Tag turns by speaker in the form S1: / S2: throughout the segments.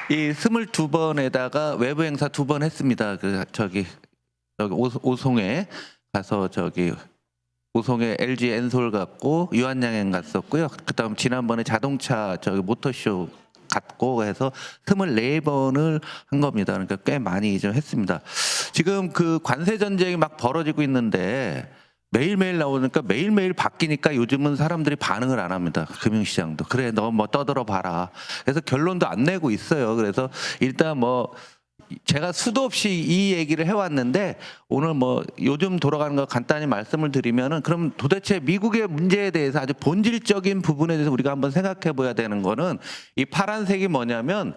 S1: 이 22번에다가 외부 행사 2번 했습니다. 그 저기 오송에 가서 오송에 LG 엔솔 갔고 유한양행 갔었고요. 그다음 지난번에 자동차 모터쇼 갔고 해서 24번을 한 겁니다. 그러니까 꽤 많이 좀 했습니다. 지금 그 관세 전쟁이 막 벌어지고 있는데 매일매일 나오니까 매일매일 바뀌니까 요즘은 사람들이 반응을 안 합니다. 금융시장도. 그래, 너 뭐 떠들어 봐라. 그래서 결론도 안 내고 있어요. 그래서 일단 제가 수도 없이 이 얘기를 해왔는데 오늘 요즘 돌아가는 거 간단히 말씀을 드리면은 그럼 도대체 미국의 문제에 대해서 아주 본질적인 부분에 대해서 우리가 한번 생각해 봐야 되는 거는 이 파란색이 뭐냐면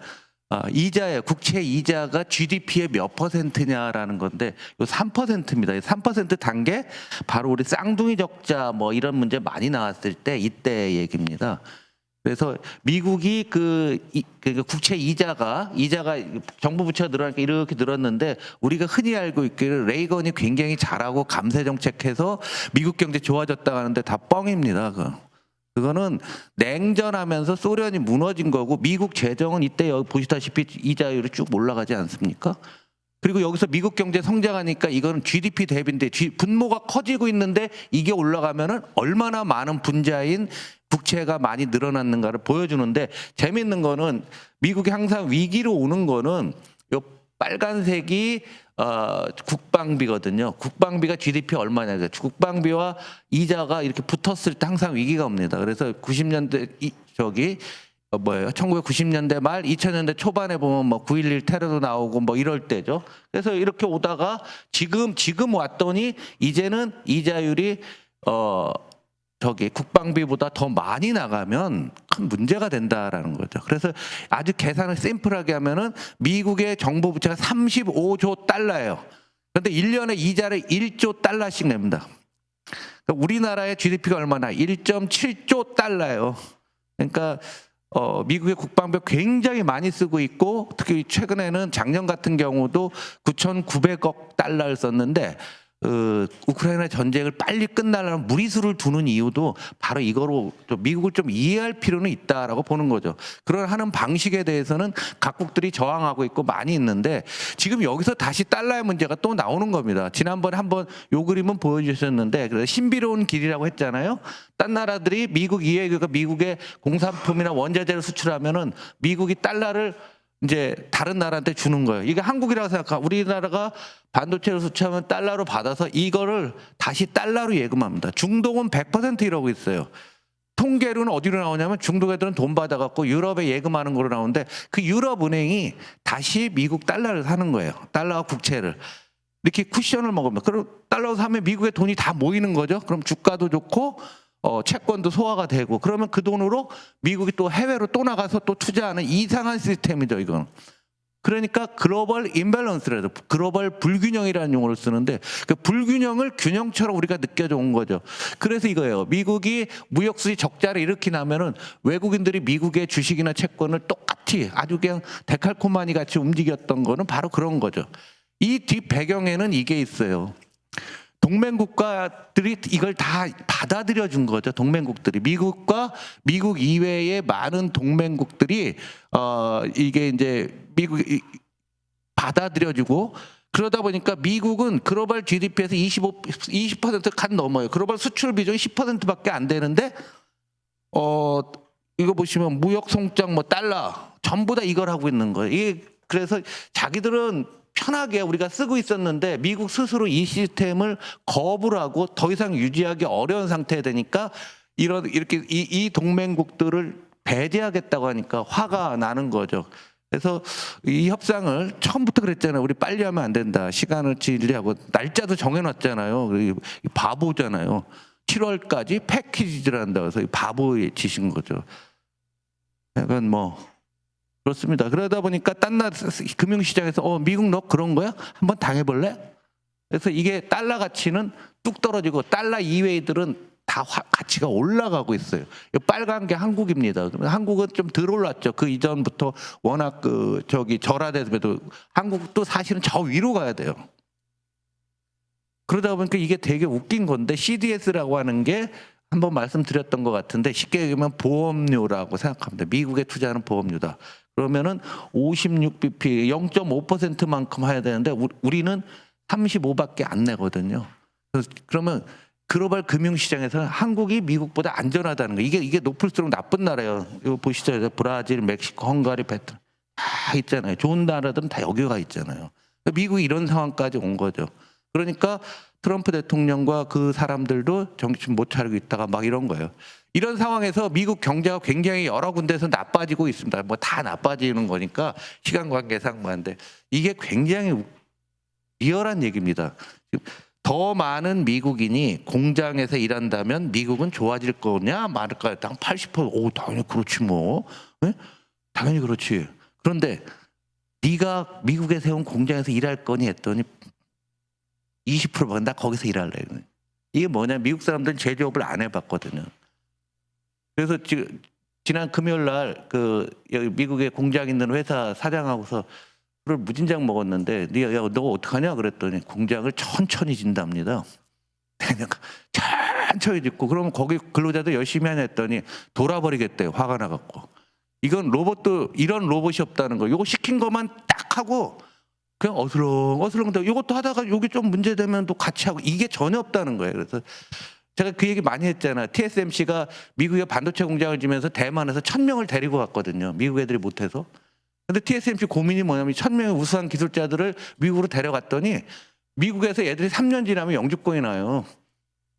S1: 이자예요. 국채 이자가 GDP의 몇 %냐라는 건데 요 3%입니다. 3% 단계 바로 우리 쌍둥이 적자 이런 문제 많이 나왔을 때 이때 얘기입니다. 그래서 미국이 그 국채 이자가 정부 부채가 늘어나니까 이렇게 늘었는데 우리가 흔히 알고 있기를 레이건이 굉장히 잘하고 감세 정책해서 미국 경제 좋아졌다 하는데 다 뻥입니다. 그거는 냉전하면서 소련이 무너진 거고 미국 재정은 이때 여기 보시다시피 이자율이 쭉 올라가지 않습니까? 그리고 여기서 미국 경제 성장하니까 이거는 GDP 대비인데 분모가 커지고 있는데 이게 올라가면은 얼마나 많은 분자인 국채가 많이 늘어났는가를 보여주는데 재밌는 거는 미국이 항상 위기로 오는 거는 요 빨간색이 국방비거든요. 국방비가 GDP 얼마냐. 국방비와 이자가 이렇게 붙었을 때 항상 위기가 옵니다. 그래서 90년대 1990년대 말 2000년대 초반에 보면 9.11 테러도 나오고 이럴 때죠. 그래서 이렇게 오다가 지금 왔더니 이제는 이자율이 국방비보다 더 많이 나가면 큰 문제가 된다라는 거죠. 그래서 아주 계산을 심플하게 하면은 미국의 정부 부채가 35조 달러예요. 그런데 1년에 이자를 1조 달러씩 냅니다. 그러니까 우리나라의 GDP가 얼마나 1.7조 달러예요. 그러니까 미국의 국방비 굉장히 많이 쓰고 있고 특히 최근에는 작년 같은 경우도 9,900억 달러를 썼는데 우크라이나 전쟁을 빨리 끝나려면 무리수를 두는 이유도 바로 이거로 미국을 좀 이해할 필요는 있다라고 보는 거죠. 그런 하는 방식에 대해서는 각국들이 저항하고 있고 많이 있는데 지금 여기서 다시 달러의 문제가 또 나오는 겁니다. 지난번에 한번 요 그림은 보여주셨는데 그래서 신비로운 길이라고 했잖아요. 딴 나라들이 미국 이외에 미국의 공산품이나 원자재를 수출하면은 미국이 달러를 이제 다른 나라한테 주는 거예요. 이게 한국이라고 생각하면 우리나라가 반도체를 수출하면 달러로 받아서 이거를 다시 달러로 예금합니다. 중동은 100% 이러고 있어요. 통계로는 어디로 나오냐면 중동 애들은 돈 받아갖고 유럽에 예금하는 거로 나오는데 그 유럽 은행이 다시 미국 달러를 사는 거예요. 달러와 국채를. 이렇게 쿠션을 먹으면 그럼 달러 사면 미국에 돈이 다 모이는 거죠. 그럼 주가도 좋고 채권도 소화가 되고 그러면 그 돈으로 미국이 또 해외로 또 나가서 또 투자하는 이상한 시스템이죠, 이건. 그러니까 글로벌 임밸런스라도 글로벌 불균형이라는 용어를 쓰는데 그 불균형을 균형처럼 우리가 느껴져 온 거죠. 그래서 이거예요. 미국이 무역 수지 적자를 일으키나면은 외국인들이 미국의 주식이나 채권을 똑같이 아주 그냥 데칼코마니 같이 움직였던 거는 바로 그런 거죠. 이 뒷 배경에는 이게 있어요. 동맹국가들이 이걸 다 받아들여 준 거죠. 동맹국들이 미국과 미국 이외의 많은 동맹국들이 이게 이제 미국이 받아들여주고 그러다 보니까 미국은 글로벌 GDP에서 20% 넘어요. 글로벌 수출 비중이 10%밖에 안 되는데 이거 보시면 무역 송장 달러 전부 다 이걸 하고 있는 거예요. 이게 그래서 자기들은 편하게 우리가 쓰고 있었는데 미국 스스로 이 시스템을 거부를 하고 더 이상 유지하기 어려운 상태가 되니까 이렇게 이 동맹국들을 배제하겠다고 하니까 화가 나는 거죠. 그래서 이 협상을 처음부터 그랬잖아요. 우리 빨리 하면 안 된다. 시간을 질리하고 날짜도 정해놨잖아요. 바보잖아요. 7월까지 패키지를 한다고 해서 바보의 짓인 거죠. 약간 그렇습니다. 그러다 보니까 딴 나라 금융시장에서 미국 너 그런 거야? 한번 당해볼래? 그래서 이게 달러 가치는 뚝 떨어지고 달러 이외들은 다 가치가 올라가고 있어요. 빨간 게 한국입니다. 한국은 좀 덜 올랐죠. 그 이전부터 워낙 절하돼도 한국도 사실은 저 위로 가야 돼요. 그러다 보니까 이게 되게 웃긴 건데 CDS라고 하는 게 한번 말씀드렸던 것 같은데 쉽게 얘기하면 보험료라고 생각합니다. 미국에 투자하는 보험료다. 그러면은 56bp 0.5%만큼 해야 되는데 우리는 35밖에 안 내거든요. 그러면 글로벌 금융시장에서는 한국이 미국보다 안전하다는 거. 이게 높을수록 나쁜 나라예요. 이거 보시죠. 브라질, 멕시코, 헝가리, 베트남 다 있잖아요. 좋은 나라들은 다 여기가 있잖아요. 미국이 이런 상황까지 온 거죠. 그러니까 트럼프 대통령과 그 사람들도 정신 못 차리고 있다가 막 이런 거예요. 이런 상황에서 미국 경제가 굉장히 여러 군데서 나빠지고 있습니다. 뭐 다 나빠지는 거니까 시간 관계상 뭐한데 이게 굉장히 리얼한 얘기입니다. 더 많은 미국인이 공장에서 일한다면 미국은 좋아질 거냐 말까요? 당 80%. 오, 당연히 그렇지 뭐. 네? 당연히 그렇지. 그런데 네가 미국에 세운 공장에서 일할 거니 했더니 20%만 나 거기서 일할래. 이게 뭐냐? 미국 사람들은 제조업을 안 해봤거든요. 그래서 지난 금요일 날 여기 미국에 공장 있는 회사 사장하고서 그걸 무진장 먹었는데 야, 너 어떡하냐 그랬더니 공장을 천천히 진답니다. 그냥 천천히 짓고 그러면 거기 근로자도 열심히 하냐 했더니 돌아버리겠대요. 화가 나갖고. 이건 로봇도 이런 로봇이 없다는 거. 이거 시킨 것만 딱 하고 그냥 어슬렁 이것도 하다가 여기 좀 문제되면 또 같이 하고 이게 전혀 없다는 거예요. 그래서 제가 그 얘기 많이 했잖아요. TSMC가 미국에 반도체 공장을 지면서 대만에서 1000명을 데리고 갔거든요. 미국 애들이 못해서. 근데 TSMC 고민이 뭐냐면 1000명의 우수한 기술자들을 미국으로 데려갔더니 미국에서 얘들이 3년 지나면 영주권이 나요.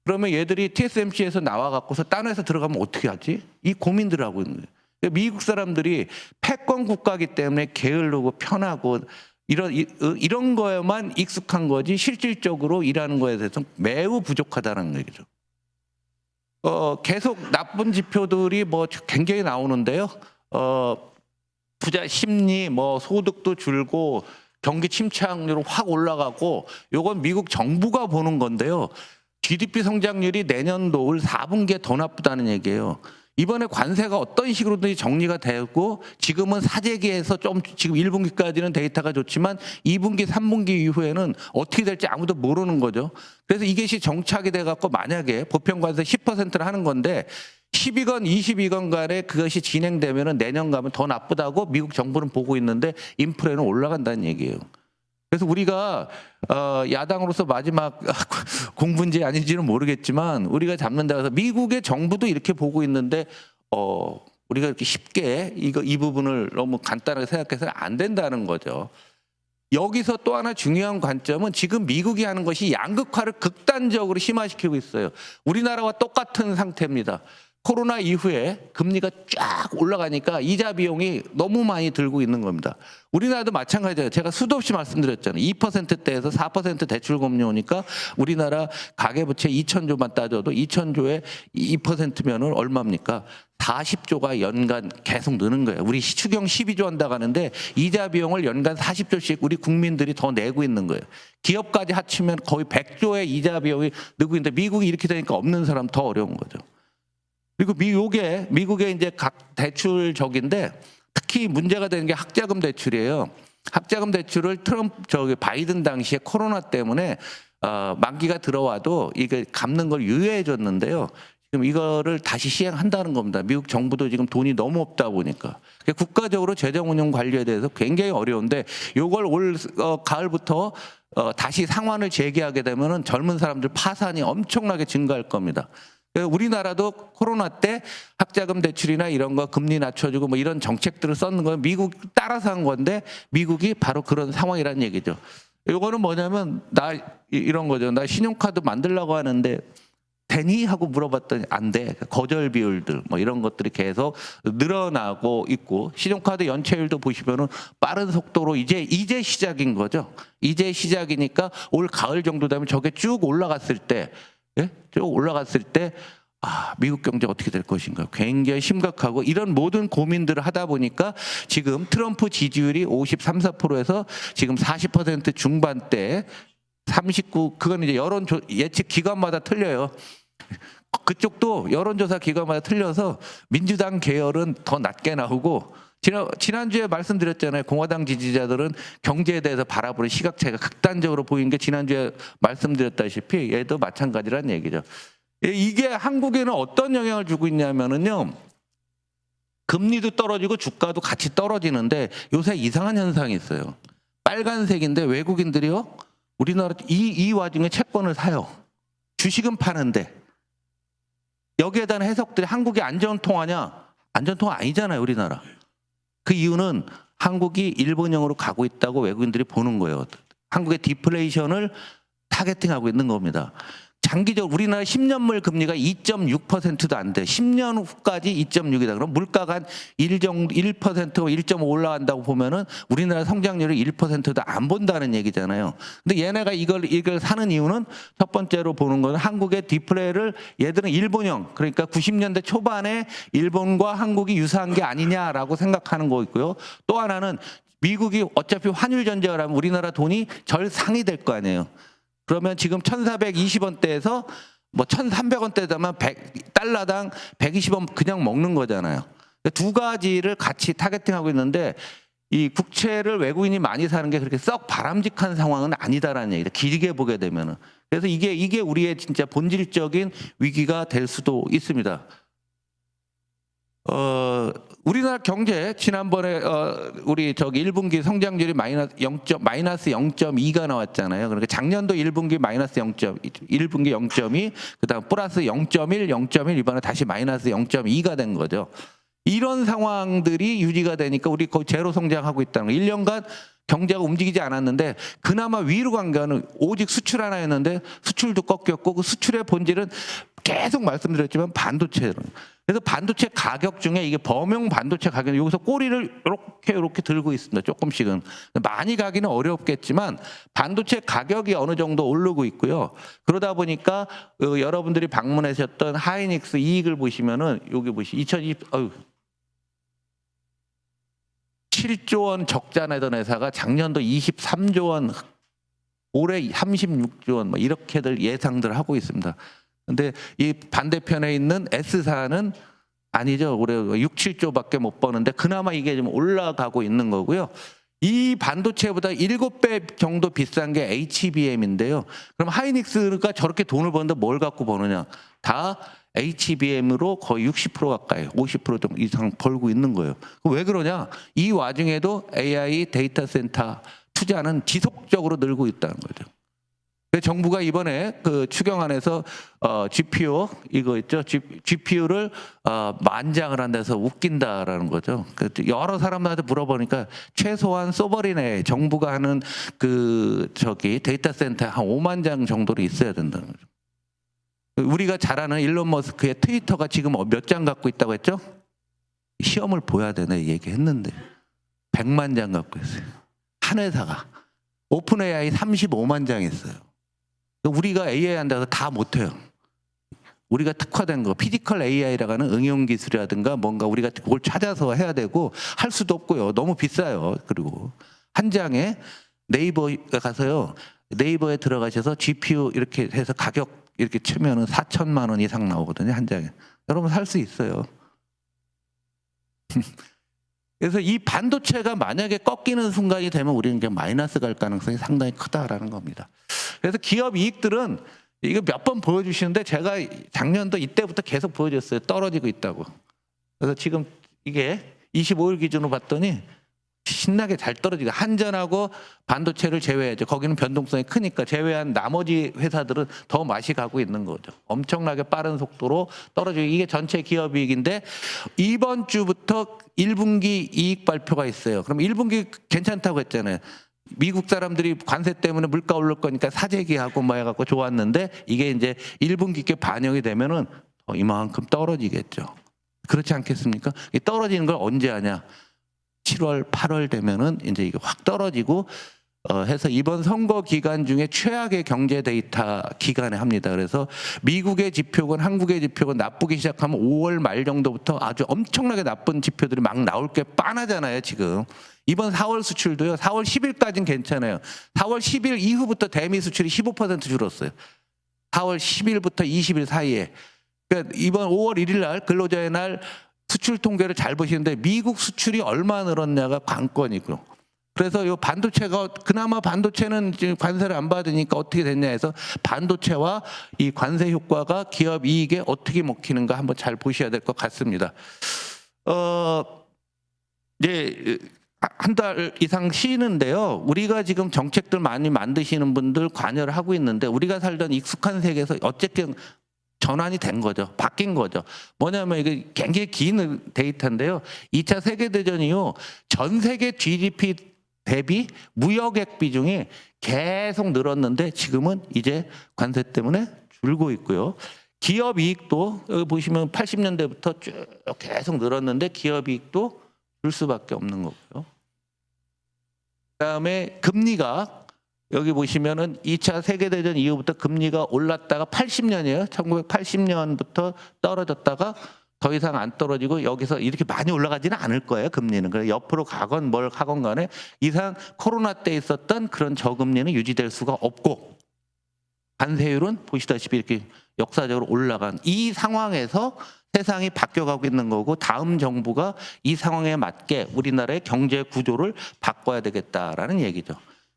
S1: 그러면 얘들이 TSMC에서 나와갖고서 딴 회사 들어가면 어떻게 하지? 이 고민들을 하고 있는 거예요. 미국 사람들이 패권 국가이기 때문에 게으르고 편하고 이런 거에만 익숙한 거지 실질적으로 일하는 거에 대해서 매우 부족하다는 얘기죠. 계속 나쁜 지표들이 뭐 굉장히 나오는데요. 부자 심리, 뭐 소득도 줄고 경기 침체율이 확 올라가고 요건 미국 정부가 보는 건데요. GDP 성장률이 내년도 올 4분기에 더 나쁘다는 얘기예요. 이번에 관세가 어떤 식으로든지 정리가 되고 지금은 사재기에서 좀 지금 1분기까지는 데이터가 좋지만 2분기, 3분기 이후에는 어떻게 될지 아무도 모르는 거죠. 그래서 이것이 정착이 돼갖고 만약에 보편 관세 10%를 하는 건데 10이건 20이건 간에 그것이 진행되면 내년 가면 더 나쁘다고 미국 정부는 보고 있는데 인플레는 올라간다는 얘기예요. 그래서 우리가 야당으로서 마지막 공분지 아닌지는 모르겠지만 우리가 잡는다 해서 미국의 정부도 이렇게 보고 있는데 우리가 이렇게 쉽게 이 부분을 너무 간단하게 생각해서는 안 된다는 거죠. 여기서 또 하나 중요한 관점은 지금 미국이 하는 것이 양극화를 극단적으로 심화시키고 있어요. 우리나라와 똑같은 상태입니다. 코로나 이후에 금리가 쫙 올라가니까 이자 비용이 너무 많이 들고 있는 겁니다. 우리나라도 마찬가지예요. 제가 수도 없이 말씀드렸잖아요. 2%대에서 4% 대출금리 오니까 우리나라 가계부채 2,000조만 따져도 2,000조에 2%면은 얼마입니까? 40조가 연간 계속 느는 거예요. 우리 추경 12조 한다고 하는데 이자 비용을 연간 40조씩 우리 국민들이 더 내고 있는 거예요. 기업까지 합치면 거의 100조의 이자 비용이 늘고 있는데 미국이 이렇게 되니까 없는 사람 더 어려운 거죠. 그리고 미국의 이제 각 대출적인데 특히 문제가 되는 게 학자금 대출이에요. 학자금 대출을 바이든 당시에 코로나 때문에 만기가 들어와도 이게 갚는 걸 유예해 줬는데요. 지금 이거를 다시 시행한다는 겁니다. 미국 정부도 지금 돈이 너무 없다 보니까 국가적으로 재정 운용 관리에 대해서 굉장히 어려운데 이걸 올 가을부터 다시 상환을 재개하게 되면은 젊은 사람들 파산이 엄청나게 증가할 겁니다. 우리나라도 코로나 때 학자금 대출이나 이런 거 금리 낮춰주고 뭐 이런 정책들을 썼는 건 미국 따라서 한 건데 미국이 바로 그런 상황이라는 얘기죠. 이거는 뭐냐면 나 이런 거죠. 나 신용카드 만들려고 하는데 되니? 하고 물어봤더니 안 돼. 거절 비율들 뭐 이런 것들이 계속 늘어나고 있고 신용카드 연체율도 보시면은 빠른 속도로 이제 시작인 거죠. 이제 시작이니까 올 가을 정도 되면 저게 쭉 올라갔을 때 미국 경제 어떻게 될 것인가 굉장히 심각하고 이런 모든 고민들을 하다 보니까 지금 트럼프 지지율이 53, 4%에서 지금 40% 중반대 39 그건 이제 예측 기관마다 틀려요. 그쪽도 여론조사 기관마다 틀려서 민주당 계열은 더 낮게 나오고 지난주에 말씀드렸잖아요. 공화당 지지자들은 경제에 대해서 바라보는 시각 차이가 극단적으로 보이는 게 지난주에 말씀드렸다시피 얘도 마찬가지라는 얘기죠. 이게 한국에는 어떤 영향을 주고 있냐면은요. 금리도 떨어지고 주가도 같이 떨어지는데 요새 이상한 현상이 있어요. 빨간색인데 외국인들이요, 우리나라 이 와중에 채권을 사요. 주식은 파는데 여기에 대한 해석들이 한국이 안전통화냐? 안전통화 아니잖아요, 우리나라. 그 이유는 한국이 일본형으로 가고 있다고 외국인들이 보는 거예요. 한국의 디플레이션을 타겟팅하고 있는 겁니다. 장기적으로 우리나라 10년물 금리가 2.6%도 안 돼. 10년 후까지 2.6이다. 그럼 물가가 한 1% 올라간다고 보면은 우리나라 성장률이 1%도 안 본다는 얘기잖아요. 근데 얘네가 이걸 사는 이유는 첫 번째로 보는 거는 한국의 디플레를 얘들은 일본형, 그러니까 90년대 초반에 일본과 한국이 유사한 게 아니냐라고 생각하는 거 있고요. 또 하나는 미국이 어차피 환율 전쟁을 하면 우리나라 돈이 절상이 될 거 아니에요. 그러면 지금 1,420원대에서 뭐 1,300원대 되면 달러당 120원 그냥 먹는 거잖아요. 두 가지를 같이 타겟팅하고 있는데 이 국채를 외국인이 많이 사는 게 그렇게 썩 바람직한 상황은 아니다라는 얘기다. 길게 보게 되면은. 그래서 이게 우리의 진짜 본질적인 위기가 될 수도 있습니다. 우리나라 경제 지난번에 우리 저기 1분기 성장률이 마이너스 0.2가 나왔잖아요. 그러니까 작년도 1분기 마이너스 1분기 0.2, 그다음 플러스 0.1 이번에 다시 마이너스 0.2가 된 거죠. 이런 상황들이 유지가 되니까 우리 거의 제로 성장하고 있다는 거. 1년간 경제가 움직이지 않았는데 그나마 위로 간 거는 오직 수출 하나였는데 수출도 꺾였고 그 수출의 본질은 계속 말씀드렸지만 반도체로. 그래서 반도체 가격 중에 이게 범용 반도체 가격, 여기서 꼬리를 이렇게 들고 있습니다. 조금씩은. 많이 가기는 어렵겠지만 반도체 가격이 어느 정도 오르고 있고요. 그러다 보니까 여러분들이 방문하셨던 하이닉스 이익을 보시면은 여기 7조 원 적자 내던 회사가 작년도 23조 원, 올해 36조 원 이렇게들 예상들 하고 있습니다. 근데 이 반대편에 있는 S사는 아니죠. 올해 6, 7조밖에 못 버는데 그나마 이게 좀 올라가고 있는 거고요. 이 반도체보다 7배 정도 비싼 게 HBM인데요. 그럼 하이닉스가 저렇게 돈을 버는데 뭘 갖고 버느냐? 다 HBM으로 거의 60% 가까이, 50% 이상 벌고 있는 거예요. 왜 그러냐? 이 와중에도 AI 데이터 센터 투자는 지속적으로 늘고 있다는 거죠. 정부가 이번에 그 추경안에서 GPU 이거 있죠, GPU를 만장을 한 데서 웃긴다라는 거죠. 여러 사람들한테 물어보니까 최소한 소버린에 정부가 하는 그 저기 데이터 센터 한 5만 장 정도로 있어야 된다는 거죠. 우리가 잘 아는 일론 머스크의 트위터가 지금 몇 장 갖고 있다고 했죠? 시험을 보야 되네 얘기했는데 100만 장 갖고 있어요. 한 회사가. 오픈 AI 35만 장 있어요. 우리가 AI 한다고 다 못해요. 우리가 특화된 거, 피지컬 AI라고 하는 응용 기술이라든가 뭔가 우리가 그걸 찾아서 해야 되고 할 수도 없고요. 너무 비싸요. 그리고 한 장에 네이버에 가서요. 네이버에 들어가셔서 GPU 이렇게 해서 가격 이렇게 치면은 4천만 원 이상 나오거든요. 한 장에. 여러분 살 수 있어요. 그래서 이 반도체가 만약에 꺾이는 순간이 되면 우리는 그냥 마이너스 갈 가능성이 상당히 크다라는 겁니다. 그래서 기업 이익들은 이거 몇 번 보여주시는데 제가 작년도 이때부터 계속 보여줬어요. 떨어지고 있다고. 그래서 지금 이게 25일 기준으로 봤더니 신나게 잘 떨어지고, 한전하고 반도체를 제외하죠. 거기는 변동성이 크니까 제외한 나머지 회사들은 더 맛이 가고 있는 거죠. 엄청나게 빠른 속도로 떨어지고, 이게 전체 기업 이익인데 이번 주부터 1분기 이익 발표가 있어요. 그럼 1분기 괜찮다고 했잖아요. 미국 사람들이 관세 때문에 물가 오를 거니까 사재기하고 뭐 해갖고 좋았는데 이게 이제 1분기께 반영이 되면은 이만큼 떨어지겠죠. 그렇지 않겠습니까? 떨어지는 걸 언제 하냐? 7월, 8월 되면은 이제 이게 확 떨어지고 해서 이번 선거 기간 중에 최악의 경제 데이터 기간에 합니다. 그래서 미국의 지표건 한국의 지표건 나쁘기 시작하면 5월 말 정도부터 아주 엄청나게 나쁜 지표들이 막 나올 게 뻔하잖아요, 지금. 이번 4월 수출도요, 4월 10일까지는 괜찮아요. 4월 10일 이후부터 대미 수출이 15% 줄었어요. 4월 10일부터 20일 사이에. 그러니까 이번 5월 1일 날 근로자의 날 수출 통계를 잘 보시는데 미국 수출이 얼마 늘었냐가 관건이고, 그래서 이 반도체가 그나마 반도체는 지금 관세를 안 받으니까 어떻게 됐냐 해서 반도체와 이 관세 효과가 기업 이익에 어떻게 먹히는가 한번 잘 보셔야 될 것 같습니다. 어 이제 한 달 이상 쉬는데요. 우리가 지금 정책들 많이 만드시는 분들 관여를 하고 있는데 우리가 살던 익숙한 세계에서 어쨌든 전환이 된 거죠. 바뀐 거죠. 뭐냐면 이게 굉장히 긴 데이터인데요. 2차 세계대전 이후 전 세계 GDP 대비 무역액 비중이 계속 늘었는데 지금은 이제 관세 때문에 줄고 있고요. 기업 이익도 여기 보시면 80년대부터 쭉 계속 늘었는데 기업 이익도 줄 수밖에 없는 거고요. 그다음에 금리가 여기 보시면은 2차 세계대전 이후부터 금리가 올랐다가 80년이에요. 1980년부터 떨어졌다가 더 이상 안 떨어지고 여기서 이렇게 많이 올라가지는 않을 거예요. 금리는. 그래서 옆으로 가건 뭘 하건 간에 이상 코로나 때 있었던 그런 저금리는 유지될 수가 없고 관세율은 보시다시피 이렇게 역사적으로 올라간 이 상황에서 세상이 바뀌어가고 있는 거고 다음 정부가 이 상황에 맞게 우리나라의 경제 구조를 바꿔야 되겠다라는 얘기죠.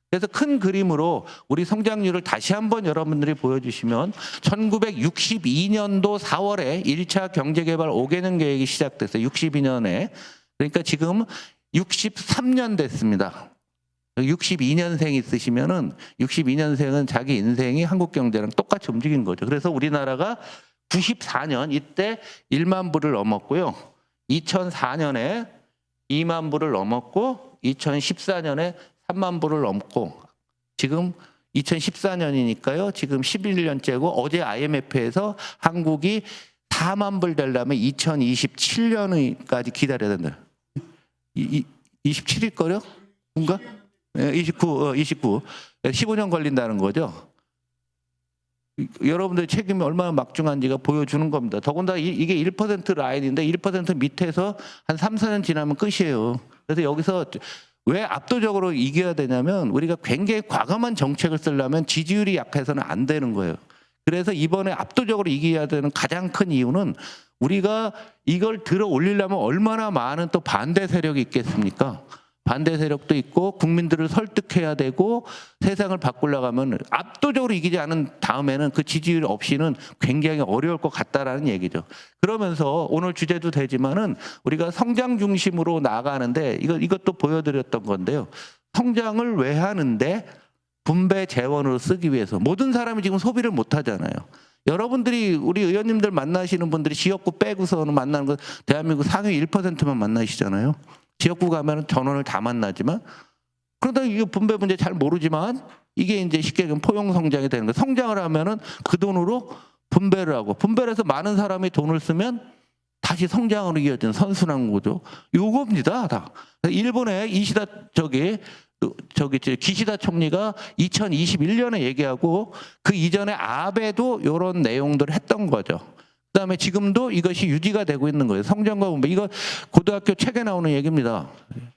S1: 그래서 큰 그림으로 우리 성장률을 다시 한번 여러분들이 보여주시면 1962년도 4월에 1차 경제개발 5개년 계획이 시작됐어요. 62년에. 그러니까 지금 63년 됐습니다. 62년생 있으시면은 62년생은 자기 인생이 한국 경제랑 똑같이 움직인 거죠. 그래서 우리나라가 94년 이때 1만 불을 넘었고요. 2004년에 2만 불을 넘었고 2014년에 3만 불을 넘고 지금 2014년이니까요. 지금 11년째고 어제 IMF에서 한국이 4만 불 되려면 2027년까지 기다려야 된다. 27일 거려? 뭔가? 29. 15년 걸린다는 거죠. 여러분들의 책임이 얼마나 막중한지가 보여주는 겁니다. 더군다나 이게 1% 라인인데 1% 밑에서 한 3, 4년 지나면 끝이에요. 그래서 여기서 왜 압도적으로 이겨야 되냐면 우리가 굉장히 과감한 정책을 쓰려면 지지율이 약해서는 안 되는 거예요. 그래서 이번에 압도적으로 이겨야 되는 가장 큰 이유는 우리가 이걸 들어 올리려면 얼마나 많은 또 반대 세력이 있겠습니까? 반대 세력도 있고 국민들을 설득해야 되고 세상을 바꾸려고 하면 압도적으로 이기지 않은 다음에는 그 지지율 없이는 굉장히 어려울 것 같다라는 얘기죠. 그러면서 오늘 주제도 되지만은 우리가 성장 중심으로 나아가는데 이것도 보여드렸던 건데요. 성장을 왜 하는데 분배 재원으로 쓰기 위해서 모든 사람이 지금 소비를 못 하잖아요. 여러분들이 우리 의원님들 만나시는 분들이 지역구 빼고서는 만나는 건 대한민국 상위 1%만 만나시잖아요. 지역구 가면 전원을 다 만나지만 그러다 이게 분배 문제 잘 모르지만 이게 이제 쉽게 얘기하면 포용 성장이 되는 거예요. 성장을 하면은 그 돈으로 분배를 하고 분배를 해서 많은 사람이 돈을 쓰면 다시 성장으로 이어지는 선순환 구조. 요겁니다. 다. 일본의 이시다 기시다 총리가 2021년에 얘기하고 그 이전에 아베도 이런 내용들을 했던 거죠. 그다음에 지금도 이것이 유지가 되고 있는 거예요. 성장과 분배. 이거 고등학교 책에 나오는 얘기입니다.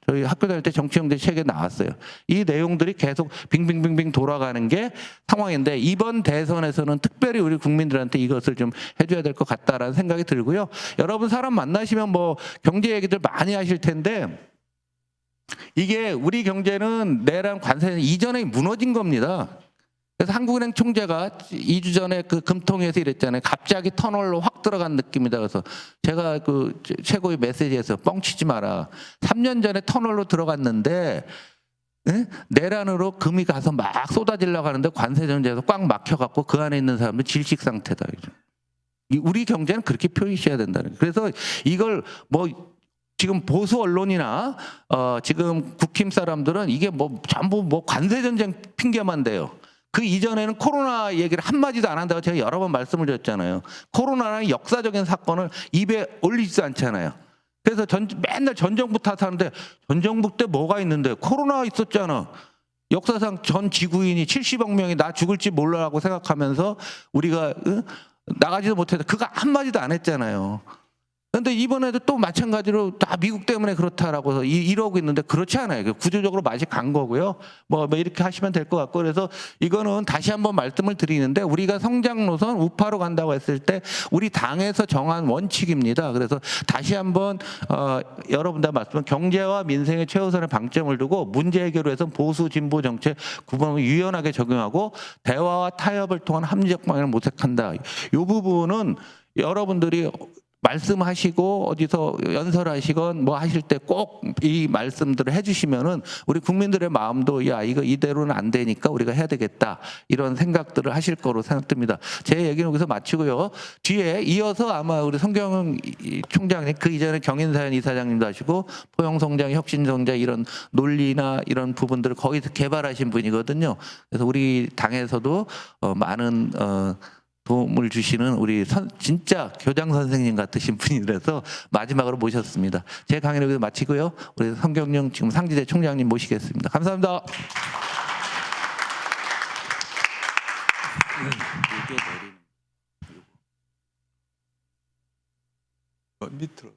S1: 저희 학교 다닐 때 정치형제 책에 나왔어요. 이 내용들이 계속 빙빙빙빙 돌아가는 게 상황인데 이번 대선에서는 특별히 우리 국민들한테 이것을 좀 해줘야 될 것 같다라는 생각이 들고요. 여러분 사람 만나시면 뭐 경제 얘기들 많이 하실 텐데 이게 우리 경제는 내란 관세 이전에 무너진 겁니다. 그래서 한국은행 총재가 2주 전에 그 금통위에서 이랬잖아요. 갑자기 터널로 확 들어간 느낌이다. 그래서 제가 그 최고의 메시지에서 뻥치지 마라. 3년 전에 터널로 들어갔는데 내란으로 금이 가서 막 쏟아지려고 하는데 관세정제에서 꽉 막혀갖고 그 안에 있는 사람들 질식 상태다. 우리 경제는 그렇게 표시해야 된다는 거예요. 그래서 이걸 뭐 지금 보수 언론이나 지금 국힘 사람들은 이게 뭐 전부 뭐 관세전쟁 핑계만 대요. 그 이전에는 코로나 얘기를 한마디도 안 한다고 제가 여러 번 말씀을 드렸잖아요. 코로나라는 역사적인 사건을 입에 올리지도 않잖아요. 그래서 맨날 전 정부 탓하는데 전 정부 때 뭐가 있는데 코로나 있었잖아. 역사상 전 지구인이 70억 명이 나 죽을지 몰라라고 생각하면서 우리가 나가지도 못해서 그거 한마디도 안 했잖아요. 그런데 이번에도 또 마찬가지로 다 미국 때문에 그렇다라고 해서 이러고 있는데 그렇지 않아요. 구조적으로 맛이 간 거고요. 뭐 이렇게 하시면 될 것 같고 그래서 이거는 다시 한번 말씀을 드리는데 우리가 성장 노선 우파로 간다고 했을 때 우리 당에서 정한 원칙입니다. 그래서 다시 한번 여러분들 말씀은 경제와 민생의 최우선의 방점을 두고 문제 해결을 해서 보수 진보 정책 구분을 유연하게 적용하고 대화와 타협을 통한 합리적 방향을 모색한다. 이 부분은 여러분들이 말씀하시고 어디서 연설하시건 뭐 하실 때 꼭 이 말씀들을 해주시면은 우리 국민들의 마음도 야 이거 이대로는 안 되니까 우리가 해야 되겠다 이런 생각들을 하실 거로 생각됩니다. 제 얘기는 여기서 마치고요. 뒤에 이어서 아마 우리 성경 총장님 그 이전에 경인사연 이사장님도 하시고 포용성장, 혁신성장 이런 논리나 이런 부분들을 거기서 개발하신 분이거든요. 그래서 우리 당에서도 많은 도움을 주시는 우리 진짜 교장 선생님 같으신 분이라서 마지막으로 모셨습니다. 제 강의를 여기서 마치고요. 우리 성경영 지금 상지대 총장님 모시겠습니다. 감사합니다.
S2: 밑으로.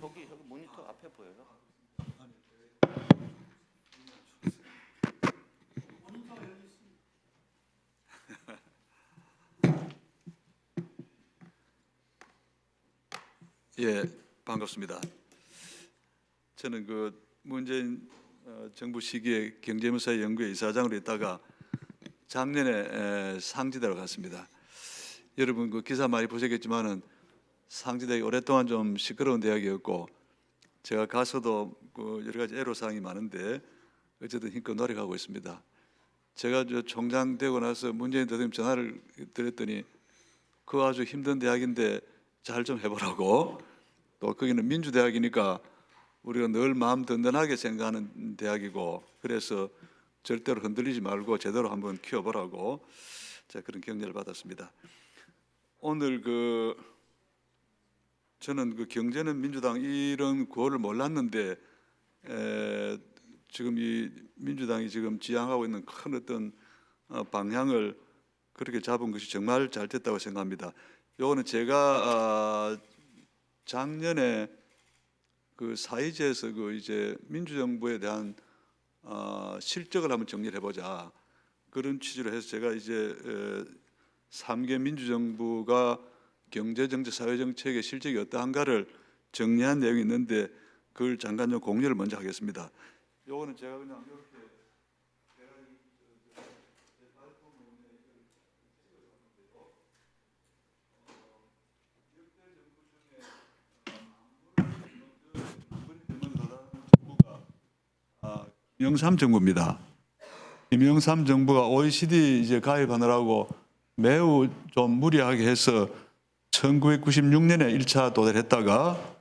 S1: 저기 모니터 앞에 보여요?
S2: 예, 반갑습니다. 저는 그 문재인 정부 시기에 경제문사 연구회 이사장으로 있다가 작년에 상지대로 갔습니다. 여러분 그 기사 많이 보셨겠지만은 상지대가 오랫동안 좀 시끄러운 대학이었고 제가 가서도 그 여러 가지 애로사항이 많은데 어쨌든 힘껏 노력하고 있습니다. 제가 저 총장 되고 나서 문재인 대통령 전화를 드렸더니 그 아주 힘든 대학인데 잘 좀 해보라고, 또 거기는 민주대학이니까 우리가 늘 마음 든든하게 생각하는 대학이고 그래서 절대로 흔들리지 말고 제대로 한번 키워보라고 제가 그런 격려를 받았습니다. 오늘 저는 그 경제는 민주당 이런 구호를 몰랐는데 지금 이 민주당이 지금 지향하고 있는 큰 어떤 방향을 그렇게 잡은 것이 정말 잘 됐다고 생각합니다. 요거는 제가 작년에 그 사이즈에서 그 이제 민주정부에 대한 실적을 한번 정리를 해보자 그런 취지로 해서 제가 이제 3개 민주정부가 경제정책, 사회정책의 실적이 어떠한가를 정리한 내용이 있는데 그걸 잠깐 좀 공유를 먼저 하겠습니다. 요거는 제가 그냥 이렇게 김영삼 정부입니다. 김영삼 정부가 OECD 이제 가입하느라고 매우 좀 무리하게 해서 1996년에 1차 도달했다가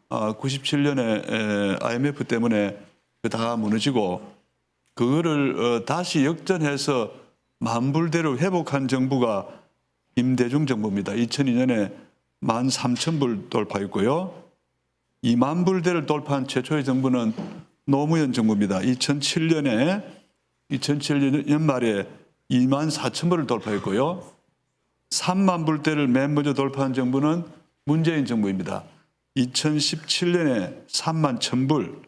S2: 97년에 IMF 때문에 다 무너지고 그거를 다시 역전해서 만불대로 회복한 정부가 김대중 정부입니다. 2002년에 13,000불 돌파했고요. 2만 불대를 돌파한 최초의 정부는 노무현 정부입니다. 2007년 연말에 2만 4천 불을 돌파했고요. 3만 불대를 맨 먼저 돌파한 정부는 문재인 정부입니다. 2017년에 3만 1,000불,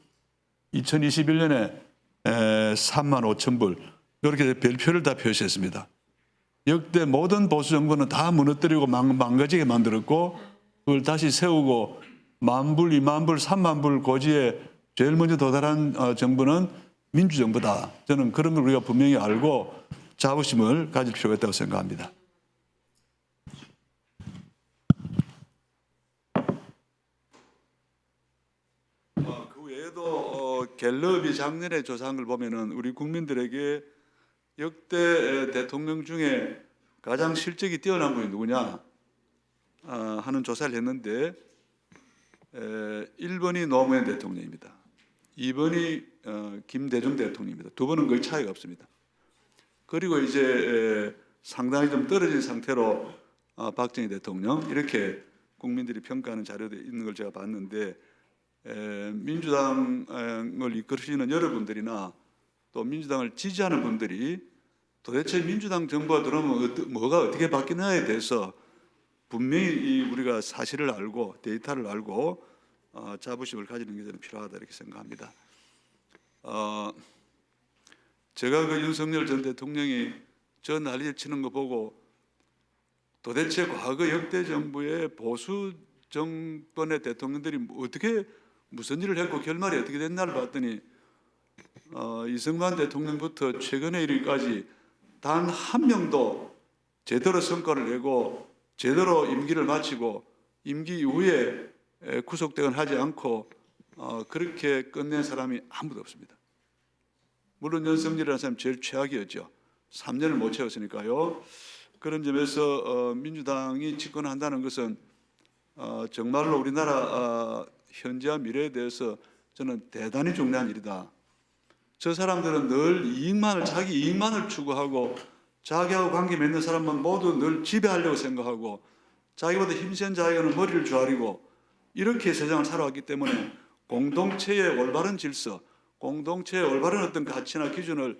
S2: 2021년에 3만 5천 불 이렇게 별표를 다 표시했습니다. 역대 모든 보수 정부는 다 무너뜨리고 망가지게 만들었고 그걸 다시 세우고 만불, 2만 불, 3만 불 고지에 제일 먼저 도달한 정부는 민주정부다. 저는 그런 걸 우리가 분명히 알고 자부심을 가질 필요가 있다고 생각합니다. 그 외에도 갤럽이 작년에 조사한 걸 보면은 우리 국민들에게 역대 대통령 중에 가장 실적이 뛰어난 분이 누구냐 하는 조사를 했는데 1번이 노무현 대통령입니다. 2번이 김대중 대통령입니다. 두 번은 거의 차이가 없습니다. 그리고 이제 상당히 좀 떨어진 상태로 박정희 대통령 이렇게 국민들이 평가하는 자료도 있는 걸 제가 봤는데 민주당을 이끌으시는 여러분들이나 또 민주당을 지지하는 분들이 도대체 민주당 정부가 들어오면 뭐가 어떻게 바뀌느냐에 대해서 분명히 우리가 사실을 알고 데이터를 알고 자부심을 가지는 게 저는 필요하다 이렇게 생각합니다. 제가 그 윤석열 전 대통령이 저 난리를 치는 거 보고 도대체 과거 역대 정부의 보수 정권의 대통령들이 어떻게 무슨 일을 했고 결말이 어떻게 됐나를 봤더니 이승만 대통령부터 최근에 이르기까지 단 한 명도 제대로 성과를 내고 제대로 임기를 마치고 임기 이후에 구속되거나 하지 않고 그렇게 끝낸 사람이 아무도 없습니다. 물론 윤석열이라는 사람이 제일 최악이었죠. 3년을 못 채웠으니까요. 그런 점에서 민주당이 집권한다는 것은 정말로 우리나라 현재와 미래에 대해서 저는 대단히 중요한 일이다. 저 사람들은 늘 자기 이익만을 추구하고 자기하고 관계 맺는 사람만 모두 늘 지배하려고 생각하고 자기보다 힘센 자에게는 머리를 조아리고 이렇게 세상을 살아왔기 때문에 공동체의 올바른 질서, 공동체의 올바른 어떤 가치나 기준을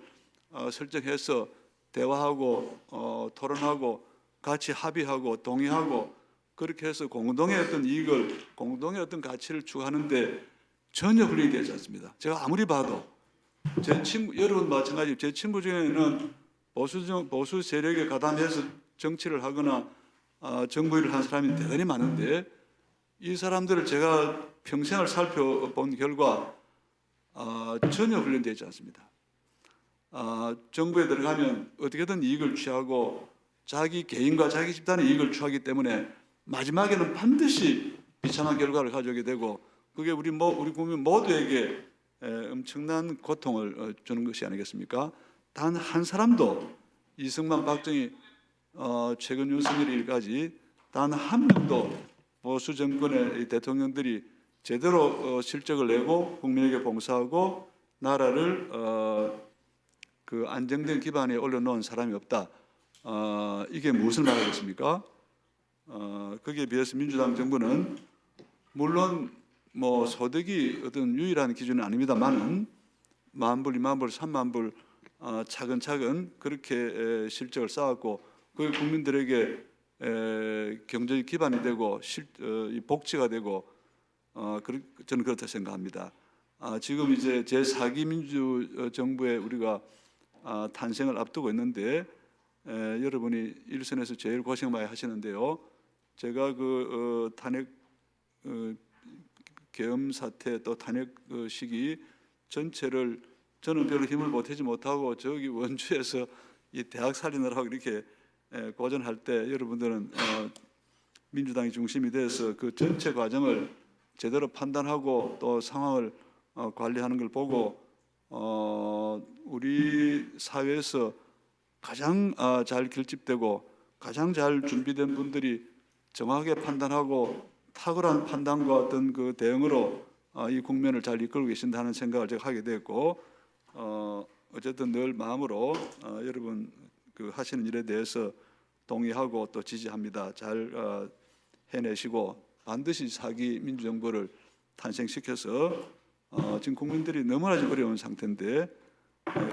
S2: 설정해서 대화하고 토론하고 같이 합의하고 동의하고 그렇게 해서 공동의 어떤 이익을 공동의 어떤 가치를 추구하는데 전혀 훈련이 되지 않습니다. 제가 아무리 봐도 제 친구 여러분 마찬가지 제 친구 중에는 보수 세력에 가담해서 정치를 하거나 정부 일을 한 사람이 대단히 많은데 이 사람들을 제가 평생을 살펴본 결과 전혀 훈련되지 않습니다. 정부에 들어가면 어떻게든 이익을 취하고 자기 개인과 자기 집단의 이익을 취하기 때문에 마지막에는 반드시 비참한 결과를 가져오게 되고 그게 우리 국민 모두에게 엄청난 고통을 주는 것이 아니겠습니까? 단 한 사람도 이승만, 박정희, 최근 윤석열 일까지 단 한 명도 보수 정권의 대통령들이 제대로 실적을 내고 국민에게 봉사하고 나라를 그 안정된 기반에 올려놓은 사람이 없다. 이게 무엇을 말하겠습니까? 거기에 비해서 민주당 정부는 물론 뭐 소득이 어떤 유일한 기준은 아닙니다만은 10,000불, 20,000불, 30,000불 차근차근 그렇게 실적을 쌓았고 그 국민들에게 경제적 기반이 되고 복지가 되고 저는 그렇다 생각합니다. 지금 이제 제4기 민주정부에 우리가 탄생을 앞두고 있는데 여러분이 일선에서 제일 고생 많이 하시는데요. 제가 그 탄핵 계엄 사태 또 탄핵 시기 전체를 저는 별로 힘을 보태지 못하고 저기 원주에서 이 대학 살리느라 하고 이렇게 고전할 때 여러분들은 민주당이 중심이 돼서 그 전체 과정을 제대로 판단하고 또 상황을 관리하는 걸 보고 우리 사회에서 가장 잘 결집되고 가장 잘 준비된 분들이 정확하게 판단하고 탁월한 판단과 어떤 그 대응으로 이 국면을 잘 이끌고 계신다는 생각을 제가 하게 됐고 어쨌든 늘 마음으로 여러분 그 하시는 일에 대해서 동의하고 또 지지합니다. 잘 해내시고 반드시 4기 민주정부를 탄생시켜서 지금 국민들이 너무나 어려운 상태인데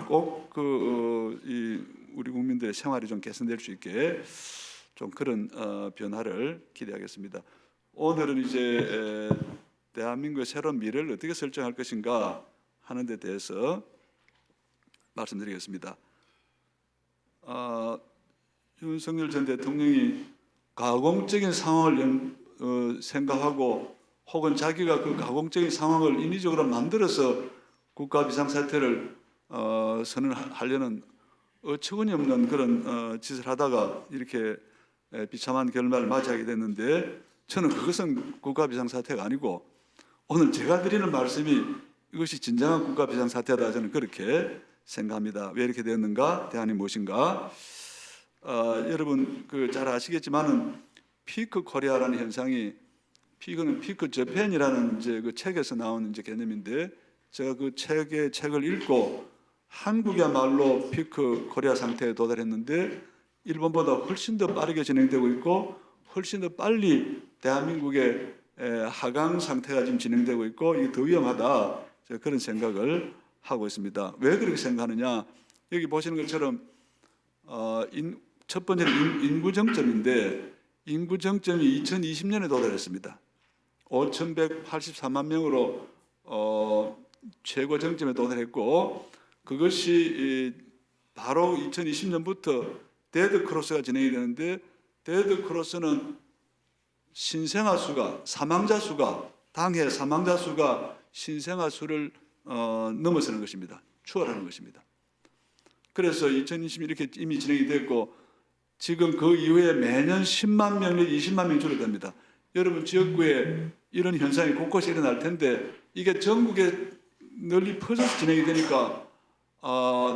S2: 꼭 우리 국민들의 생활이 좀 개선될 수 있게 좀 그런 변화를 기대하겠습니다. 오늘은 이제 대한민국의 새로운 미래를 어떻게 설정할 것인가 하는 데 대해서 말씀드리겠습니다. 윤석열 전 대통령이 가공적인 상황을 생각하고 혹은 자기가 그 가공적인 상황을 인위적으로 만들어서 국가 비상사태를 선언하려는 어처구니 없는 그런 짓을 하다가 이렇게 비참한 결말을 맞이하게 됐는데 저는 그것은 국가 비상사태가 아니고 오늘 제가 드리는 말씀이 이것이 진정한 국가 비상사태다 저는 그렇게 생각합니다. 왜 이렇게 되었는가? 대안이 무엇인가? 여러분 잘 아시겠지만은 피크 코리아라는 현상이 피크는 피크 저펜이라는 이제 그 책에서 나온 이제 개념인데 제가 그 책을 읽고 한국이야말로 피크 코리아 상태에 도달했는데 일본보다 훨씬 더 빠르게 진행되고 있고 훨씬 더 빨리 대한민국의 하강 상태가 지금 진행되고 있고 이게 더 위험하다. 제가 그런 생각을 하고 있습니다. 왜 그렇게 생각하느냐? 여기 보시는 것처럼 첫 번째는 인구 정점인데 인구 정점이 2020년에 도달했습니다. 5,184만 명으로 최고 정점에 도달했고 그것이 바로 2020년부터 데드 크로스가 진행이 되는데, 데드 크로스는 신생아 수가, 사망자 수가, 당해 사망자 수가 신생아 수를 넘어서는 것입니다. 추월하는 것입니다. 그래서 2020년 이렇게 이미 진행이 됐고, 지금 그 이후에 매년 10만 명, 20만 명이 줄어듭니다. 여러분 지역구에 이런 현상이 곳곳에 일어날 텐데, 이게 전국에 널리 퍼져서 진행이 되니까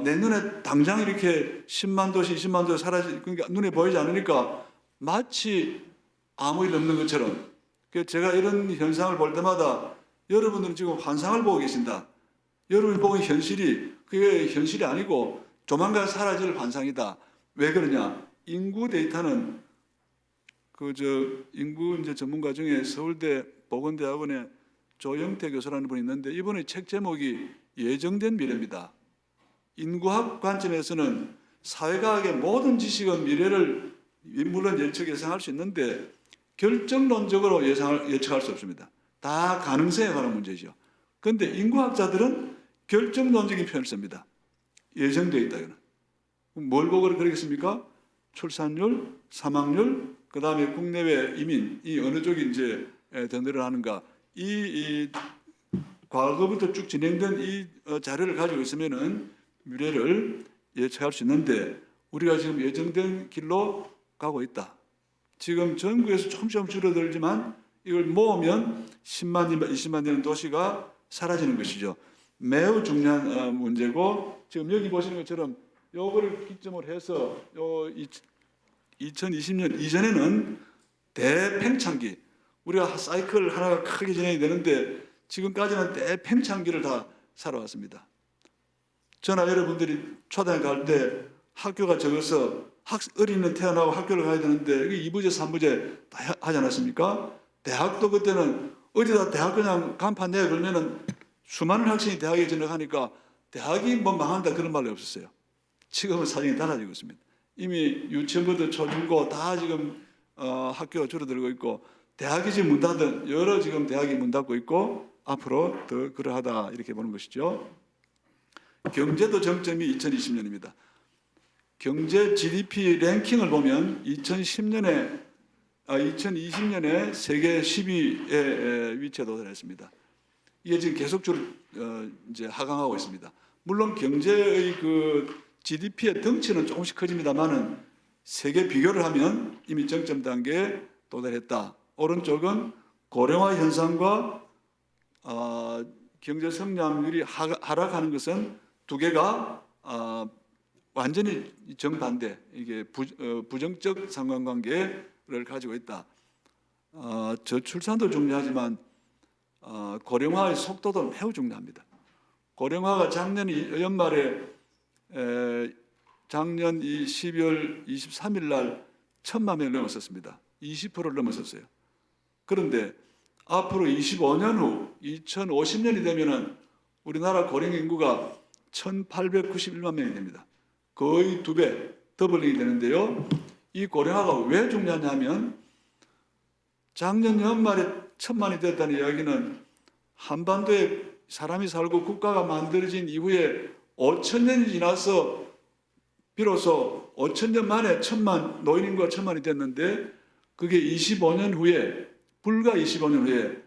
S2: 내년에 당장 이렇게 10만 도시, 20만 도시 그러니까 눈에 보이지 않으니까 마치 아무 일 없는 것처럼. 그래서 제가 이런 현상을 볼 때마다 여러분들은 지금 환상을 보고 계신다. 여러분이 보는 현실이 그게 현실이 아니고 조만간 사라질 환상이다. 왜 그러냐? 인구 데이터는 인구 이제 전문가 중에 서울대 보건대학원의 조영태 교수라는 분이 있는데, 이분의 책 제목이 예정된 미래입니다. 인구학 관점에서는 사회과학의 모든 지식은 미래를 물론 예측할 수 있는데 결정론적으로 예측할 수 없습니다. 다 가능성에 관한 문제죠. 그런데 인구학자들은 결정론적인 표현을 씁니다. 예정되어 있다. 이거는. 뭘 보고 그러겠습니까? 출산율, 사망률, 그 다음에 국내외 이민이 어느 쪽이 이제 더 늘어나는가. 이 과거부터 쭉 진행된 이 자료를 가지고 있으면은 미래를 예측할 수 있는데, 우리가 지금 예정된 길로 가고 있다. 지금 전국에서 조금씩 줄어들지만 이걸 모으면 10만 년, 20만 년 도시가 사라지는 것이죠. 매우 중요한 문제고, 지금 여기 보시는 것처럼 요거를 기점으로 해서 2020년 이전에는 대팽창기, 우리가 사이클 하나가 크게 진행이 되는데 지금까지는 대팽창기를 다 살아왔습니다. 저나 여러분들이 초등학교 갈 때 학교가 적어서 어린이는 태어나고 학교를 가야 되는데 2부제, 3부제 다 하지 않았습니까? 대학도 그때는 어디다 대학 그냥 간판 내에 걸면은 수많은 학생이 대학에 전역하니까 대학이 뭐 망한다 그런 말이 없었어요. 지금은 사정이 달라지고 있습니다. 이미 유치원부터 초중고 다 지금 학교가 줄어들고 있고, 대학이 지금 문 닫은 여러 지금 대학이 문 닫고 있고, 앞으로 더 그러하다 이렇게 보는 것이죠. 경제도 정점이 2020년입니다. 경제 GDP 랭킹을 보면 2020년에 세계 10위에 위치에 도달했습니다. 이게 지금 계속적으로 이제 하강하고 있습니다. 물론 경제의 그 GDP의 덩치는 조금씩 커집니다만은 세계 비교를 하면 이미 정점 단계에 도달했다. 오른쪽은 고령화 현상과 경제 성장률이 하락하는 것은 두 개가 완전히 정반대, 이게 부정적 상관관계를 가지고 있다. 저출산도 중요하지만 고령화의 속도도 매우 중요합니다. 고령화가 작년 연말에 작년 12월 23일 날 1,000만 명을 넘었었습니다. 20%를 넘었었어요. 그런데 앞으로 25년 후 2050년이 되면은 우리나라 고령 인구가 1,891만 명이 됩니다. 거의 2배 더블링이 되는데요. 이 고령화가 왜 중요하냐면 작년 연말에 1,000만이 됐다는 이야기는 한반도에 사람이 살고 국가가 만들어진 이후에 5,000년이 지나서 비로소 5,000년 만에 1,000만, 노인 인구가 1,000만이 됐는데 그게 25년 후에, 불과 25년 후에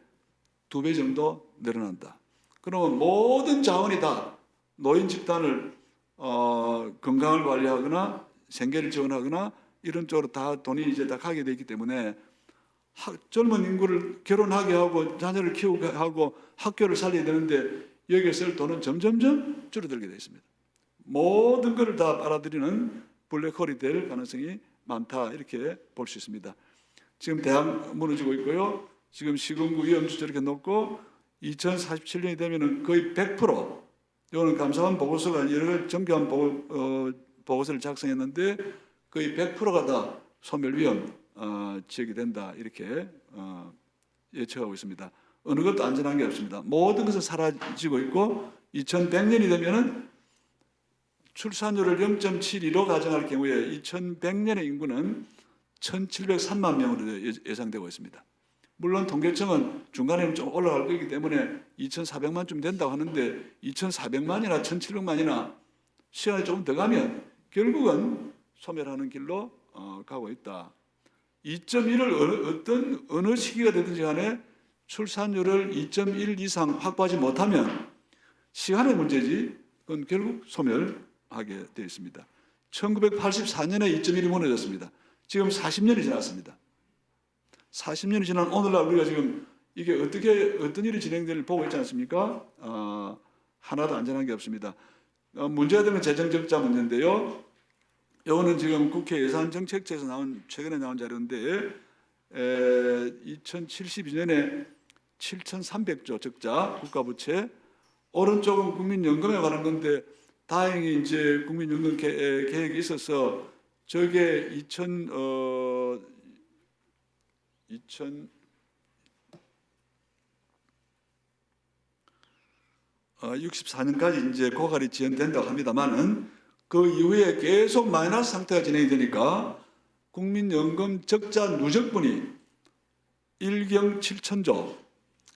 S2: 2배 정도 늘어난다. 그러면 모든 자원이 다 노인 집단을 건강을 관리하거나 생계를 지원하거나 이런 쪽으로 다 돈이 이제 다 가게 되기 때문에 젊은 인구를 결혼하게 하고 자녀를 키우게 하고 학교를 살려야 되는데 여기에 쓸 돈은 점점점 줄어들게 되어 있습니다. 모든 것을 다 빨아들이는 블랙홀이 될 가능성이 많다, 이렇게 볼 수 있습니다. 지금 대학 무너지고 있고요. 지금 시군구 위험수 저렇게 높고 2047년이 되면은 거의 100%, 이거는 감사원 보고서가 여러 가지 정교한 보고서를 작성했는데 거의 100%가 다 소멸 위험 지역이 된다, 이렇게 예측하고 있습니다. 어느 것도 안전한 게 없습니다. 모든 것은 사라지고 있고 2100년이 되면은 출산율을 0.72로 가정할 경우에 2100년의 인구는 1703만 명으로 예상되고 있습니다. 물론 통계청은 중간에 좀 올라갈 거기 때문에 2400만쯤 된다고 하는데 2400만이나 1700만이나 시간이 조금 더 가면 결국은 소멸하는 길로 가고 있다. 2.1을 어느 시기가 되든지 간에 출산율을 2.1 이상 확보하지 못하면 시간의 문제지 그건 결국 소멸하게 되어 있습니다. 1984년에 2.1이 무너졌습니다. 지금 40년이 지났습니다. 40년이 지난 오늘날 우리가 지금 이게 어떤 일이 진행될지 보고 있지 않습니까? 하나도 안전한 게 없습니다. 문제가 되는 재정 적자 문제인데요. 이거는 지금 국회 예산정책처에서 최근에 나온 자료인데 2072년에 7,300조 적자 국가부채, 오른쪽은 국민연금에 관한 건데 다행히 이제 국민연금 계획이 있어서 저게 64년까지 이제 고갈이 지연된다고 합니다만은 그 이후에 계속 마이너스 상태가 진행이 되니까 국민연금 적자 누적분이 1경 7천조,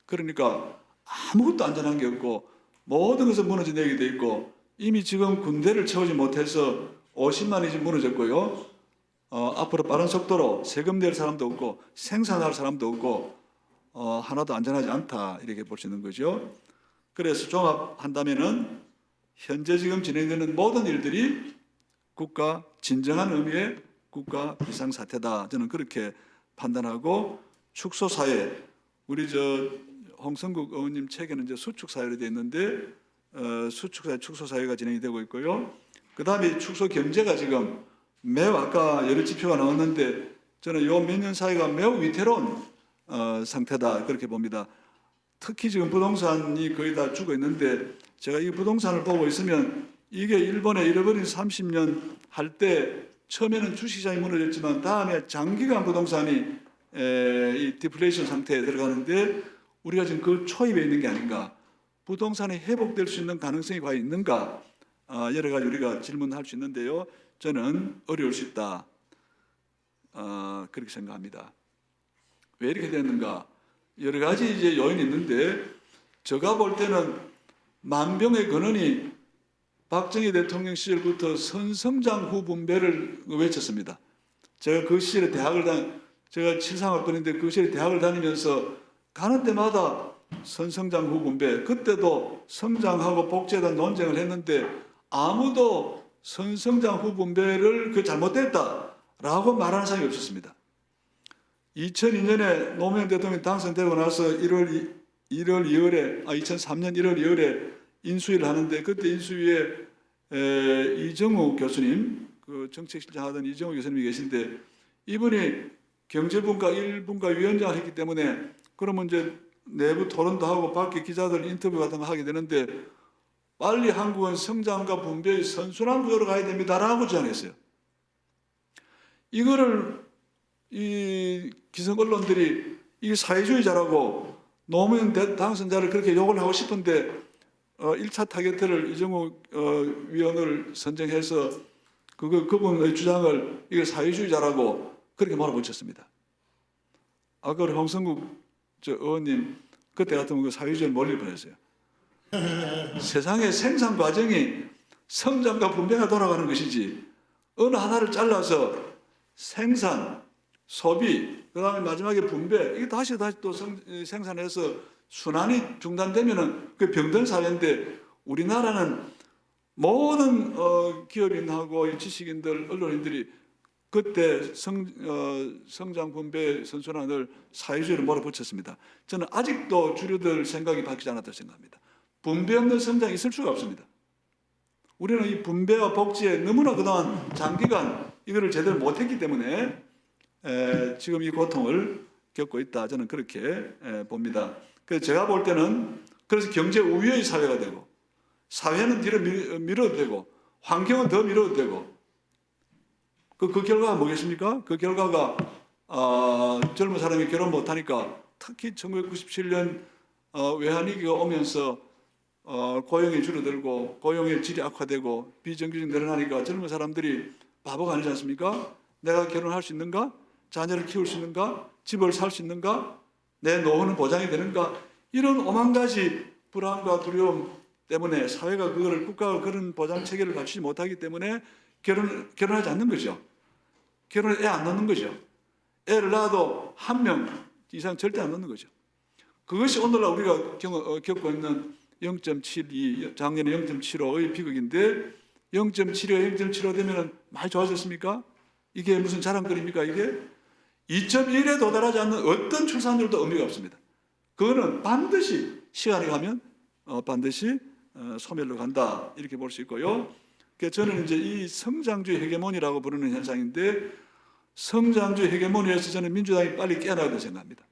S2: 그러니까 아무것도 안전한 게 없고 모든 것은 무너져 내게 돼 있고 이미 지금 군대를 채우지 못해서 50만이 지금 무너졌고요. 앞으로 빠른 속도로 세금 낼 사람도 없고 생산할 사람도 없고 하나도 안전하지 않다 이렇게 볼 수 있는 거죠. 그래서 종합한다면은 현재 지금 진행되는 모든 일들이 진정한 의미의 국가 비상사태다. 저는 그렇게 판단하고 축소사회, 우리 홍성국 의원님 책에는 이제 수축사회로 되어 있는데 수축사회, 축소사회가 진행이 되고 있고요. 그 다음에 축소경제가 지금 매우 아까 여러 지표가 나왔는데 저는 요 몇 년 사이가 매우 위태로운 상태다 그렇게 봅니다. 특히 지금 부동산이 거의 다 죽어 있는데 제가 이 부동산을 보고 있으면 이게 일본의 잃어버린 30년 할 때 처음에는 주식시장이 무너졌지만 다음에 장기간 부동산이 이 디플레이션 상태에 들어가는데 우리가 지금 그 초입에 있는 게 아닌가, 부동산이 회복될 수 있는 가능성이 과연 있는가, 여러 가지 우리가 질문할 수 있는데요. 저는 어려울 수 있다 그렇게 생각합니다. 왜 이렇게 됐는가? 여러 가지 이제 요인이 있는데 제가 볼 때는 만병의 근원이 박정희 대통령 시절부터 선성장 후 분배를 외쳤습니다. 제가 그 시절에 제가 73학번인데 그 시절에 대학을 다니면서 가는 데마다 선성장 후 분배, 그때도 성장하고 복지에 대한 논쟁을 했는데 아무도 선성장 후 분배를 잘못됐다라고 말하는 사람이 없었습니다. 2002년에 노무현 대통령이 당선되고 나서 2003년 1월 2월에 인수위를 하는데 그때 인수위에 이정우 교수님, 그 정책실장 하던 이정우 교수님이 계신데 이분이 경제분과 1분과 위원장을 했기 때문에 그러면 이제 내부 토론도 하고 밖에 기자들 인터뷰 같은 거 하게 되는데 빨리 한국은 성장과 분배의 선순환 구조로 가야 됩니다라고 주장했어요. 이거를 이 기성 언론들이 이게 사회주의자라고 노무현 당선자를 그렇게 욕을 하고 싶은데 1차 타겟을 이정우 위원을 선정해서 그분의 주장을 이게 사회주의자라고 그렇게 몰아붙였습니다. 아까 우리 홍성국 의원님 그때 같으면 그 사회주의를 몰릴 뻔했어요. 세상의 생산 과정이 성장과 분배가 돌아가는 것이지 어느 하나를 잘라서 생산, 소비, 그 다음에 마지막에 분배, 이게 다시 또 생산해서 순환이 중단되면은 그 병든 사회인데 우리나라는 모든 기업인하고 지식인들, 언론인들이 그때 성장 분배 선순환을 사회주의로 몰아붙였습니다. 저는 아직도 주류들 생각이 바뀌지 않았다고 생각합니다. 분배 없는 성장이 있을 수가 없습니다. 우리는 이 분배와 복지에 너무나 그동안 장기간 이거를 제대로 못했기 때문에 지금 이 고통을 겪고 있다. 저는 그렇게 봅니다. 그래서 제가 볼 때는 그래서 경제 우위의 사회가 되고 사회는 뒤로 밀어도 되고 환경은 더 밀어도 되고 그 결과가 뭐겠습니까? 그 결과가 젊은 사람이 결혼 못하니까 특히 1997년 외환위기가 오면서 고용이 줄어들고 고용의 질이 악화되고 비정규직 늘어나니까 젊은 사람들이 바보가 아니지 않습니까? 내가 결혼할 수 있는가? 자녀를 키울 수 있는가? 집을 살 수 있는가? 내 노후는 보장이 되는가? 이런 오만 가지 불안과 두려움 때문에 사회가 그거를 국가가 그런 보장 체계를 갖추지 못하기 때문에 결혼하지 않는 거죠. 결혼에 애 안 낳는 거죠. 애를 낳아도 한 명 이상 절대 안 낳는 거죠. 그것이 오늘날 우리가 겪고 있는 0.72, 작년에 0.75의 비극인데 0.75, 0.75 되면 많이 좋아졌습니까? 이게 무슨 자랑거리입니까, 이게? 2.1에 도달하지 않는 어떤 출산율도 의미가 없습니다. 그거는 반드시 시간이 가면 반드시 소멸로 간다, 이렇게 볼 수 있고요. 그래서 저는 이제 이 성장주의 헤게모니라고 부르는 현상인데, 성장주의 헤게모니에서 저는 민주당이 빨리 깨어나야 된다고 생각합니다.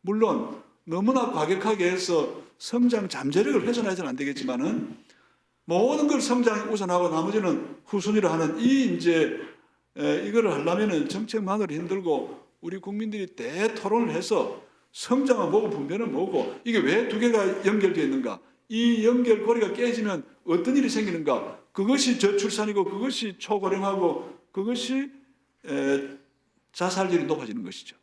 S2: 물론 너무나 과격하게 해서 성장 잠재력을 훼손해서는 안 되겠지만은 모든 걸 성장이 우선하고 나머지는 후순위로 하는 이거를 하려면은 정책만으로 힘들고 우리 국민들이 대토론을 해서 성장은 뭐고 분배는 뭐고 이게 왜 두 개가 연결되어 있는가, 이 연결고리가 깨지면 어떤 일이 생기는가, 그것이 저출산이고 그것이 초고령하고 그것이 자살률이 높아지는 것이죠.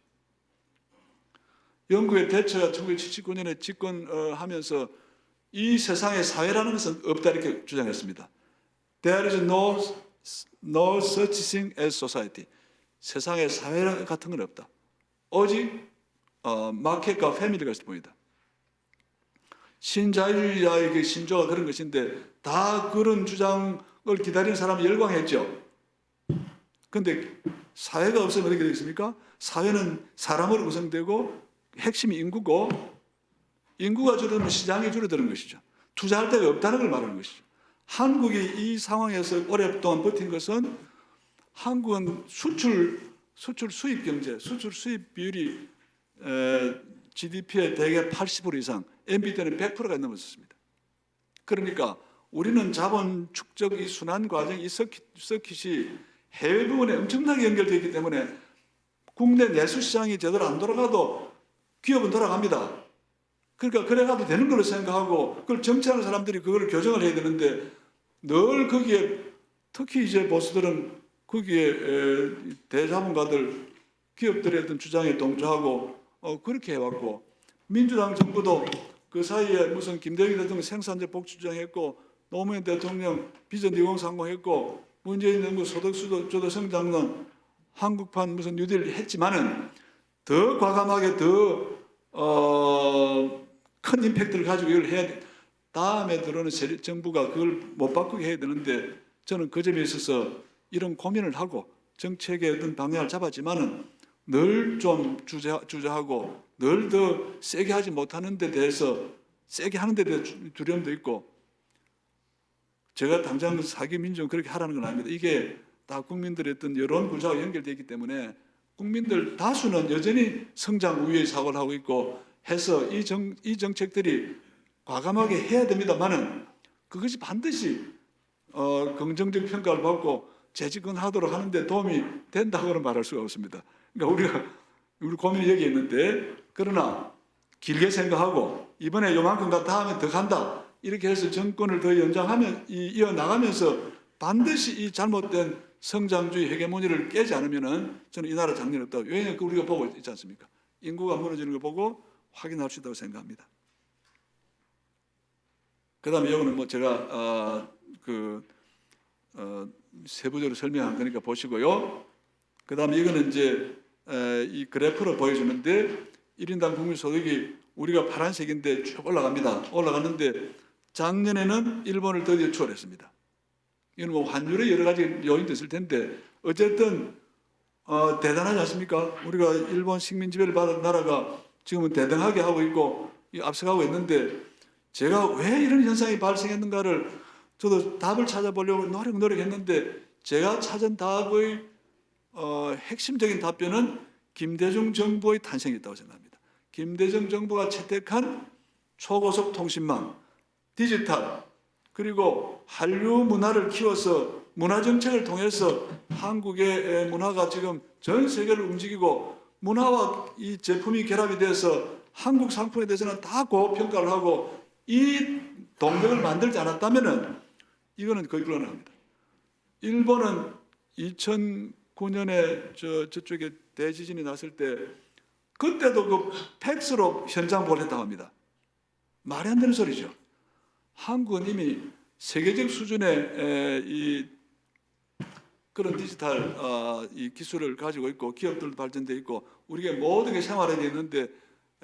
S2: 영국의 대처가 1979년에 집권하면서 이 세상에 사회라는 것은 없다, 이렇게 주장했습니다. There is no such thing as society. 세상에 사회 같은 건 없다. 오직 마켓과 패밀리가 있을 뿐이다. 신자유주의자의 그 신조가 그런 것인데 다 그런 주장을 기다리는 사람이 열광했죠. 그런데 사회가 없으면 어떻게 되겠습니까? 사회는 사람으로 구성되고 핵심이 인구고, 인구가 줄어들면 시장이 줄어드는 것이죠. 투자할 데가 없다는 걸 말하는 것이죠. 한국이 이 상황에서 오랫동안 버틴 것은, 한국은 수출 수입 경제, 수출 수입 비율이 GDP의 대개 80% 이상, MB 때는 100%가 넘었습니다. 그러니까 우리는 자본 축적 이 순환 과정, 이 서킷이 해외 부분에 엄청나게 연결되어 있기 때문에 국내 내수 시장이 제대로 안 돌아가도 기업은 돌아갑니다. 그러니까 그래가도 되는 걸로 생각하고 그걸 정치하는 사람들이 그걸 교정을 해야 되는데 늘 거기에, 특히 이제 보수들은 거기에 대자본가들, 기업들의 어떤 주장에 동조하고 그렇게 해왔고, 민주당 정부도 그 사이에 무슨 김대중 대통령 생산적 복지 주장했고, 노무현 대통령 비전 2030 했고, 문재인 정부 소득주도 성장론, 한국판 무슨 뉴딜 했지만은 더 과감하게 더 큰 임팩트를 가지고 이걸 해야 돼. 다음에 들어오는 정부가 그걸 못 바꾸게 해야 되는데, 저는 그 점에 있어서 이런 고민을 하고 정책의 어떤 방향을 잡았지만은 늘 좀 주저하고 늘 더 세게 하지 못하는 데 대해서, 세게 하는 데 대해서 두려움도 있고, 제가 당장 사기 민주는 그렇게 하라는 건 아닙니다. 이게 다 국민들의 어떤 여론 구조와 연결되어 있기 때문에 국민들 다수는 여전히 성장 우위의 사고를 하고 있고 해서 이 정책들이 과감하게 해야 됩니다만은 그것이 반드시 긍정적 평가를 받고 재집권하도록 하는데 도움이 된다고는 말할 수가 없습니다. 그러니까 우리 고민이 여기 있는데, 그러나 길게 생각하고 이번에 요만큼 갔다 하면 더 간다, 이렇게 해서 정권을 더 연장하면 이어나가면서 반드시 이 잘못된 성장주의 헤게모니를 깨지 않으면은 저는 이 나라 장래 없다고. 왜냐하면 우리가 보고 있지 않습니까? 인구가 무너지는 걸 보고 확인할 수 있다고 생각합니다. 그 다음에 이거는 뭐 제가 세부적으로 설명한 거니까 보시고요. 그 다음에 이거는 이제 이 그래프로 보여주는데, 1인당 국민소득이 우리가 파란색인데 쭉 올라갑니다. 올라갔는데 작년에는 일본을 드디어 추월했습니다. 이건 뭐 환율의 여러 가지 요인도 있을 텐데 어쨌든 대단하지 않습니까? 우리가 일본 식민 지배를 받은 나라가 지금은 대등하게 하고 있고 앞서가고 있는데, 제가 왜 이런 현상이 발생했는가를 저도 답을 찾아보려고 노력했는데, 제가 찾은 답의 핵심적인 답변은 김대중 정부의 탄생이었다고 생각합니다. 김대중 정부가 채택한 초고속 통신망, 디지털, 그리고 한류 문화를 키워서 문화정책을 통해서 한국의 문화가 지금 전 세계를 움직이고, 문화와 이 제품이 결합이 돼서 한국 상품에 대해서는 다 고평가를 하고, 이 동력을 만들지 않았다면은 이거는 거의 불가능합니다. 일본은 2009년에 저쪽에 대지진이 났을 때 그때도 그 팩스로 현장 보고를 했다고 합니다. 말이 안 되는 소리죠. 한국은 이미 세계적 수준의 이 그런 디지털 이 기술을 가지고 있고 기업들도 발전돼 있고 우리가 모든 게 생활화되어 있는데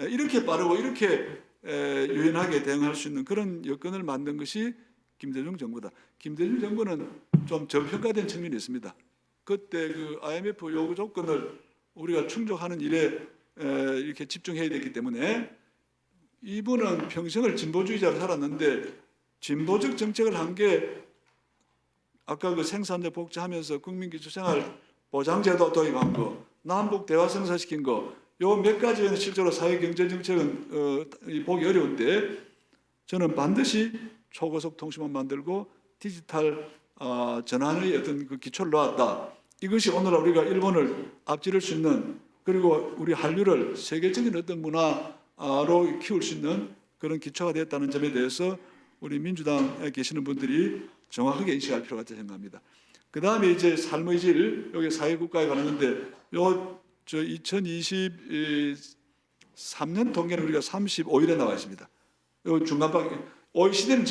S2: 이렇게 빠르고 이렇게 유연하게 대응할 수 있는 그런 여건을 만든 것이 김대중 정부다. 김대중 정부는 좀 저평가된 측면이 있습니다. 그때 그 IMF 요구 조건을 우리가 충족하는 일에 이렇게 집중해야 됐기 때문에 이분은 평생을 진보주의자로 살았는데 진보적 정책을 한 게 아까 그 생산자 복지하면서 국민기초생활 보장제도 도입한 거, 남북 대화 성사시킨 거, 요 몇 가지는 실제로 사회경제정책은 보기 어려운데 저는 반드시 초고속 통신망 만들고 디지털 전환의 어떤 그 기초를 놓았다. 이것이 오늘날 우리가 일본을 앞지를 수 있는 그리고 우리 한류를 세계적인 어떤 문화로 키울 수 있는 그런 기초가 됐다는 점에 대해서 우리 민주당에 계시는 분들이 정확하게 인식할 필요가 있다고 생각합니다. 그 다음에 이제 삶의 질, 여기 사회국가에 관한건데, 저 2023년 통계는 우리가 35위에 나와 있습니다. 요 중간방, OECD는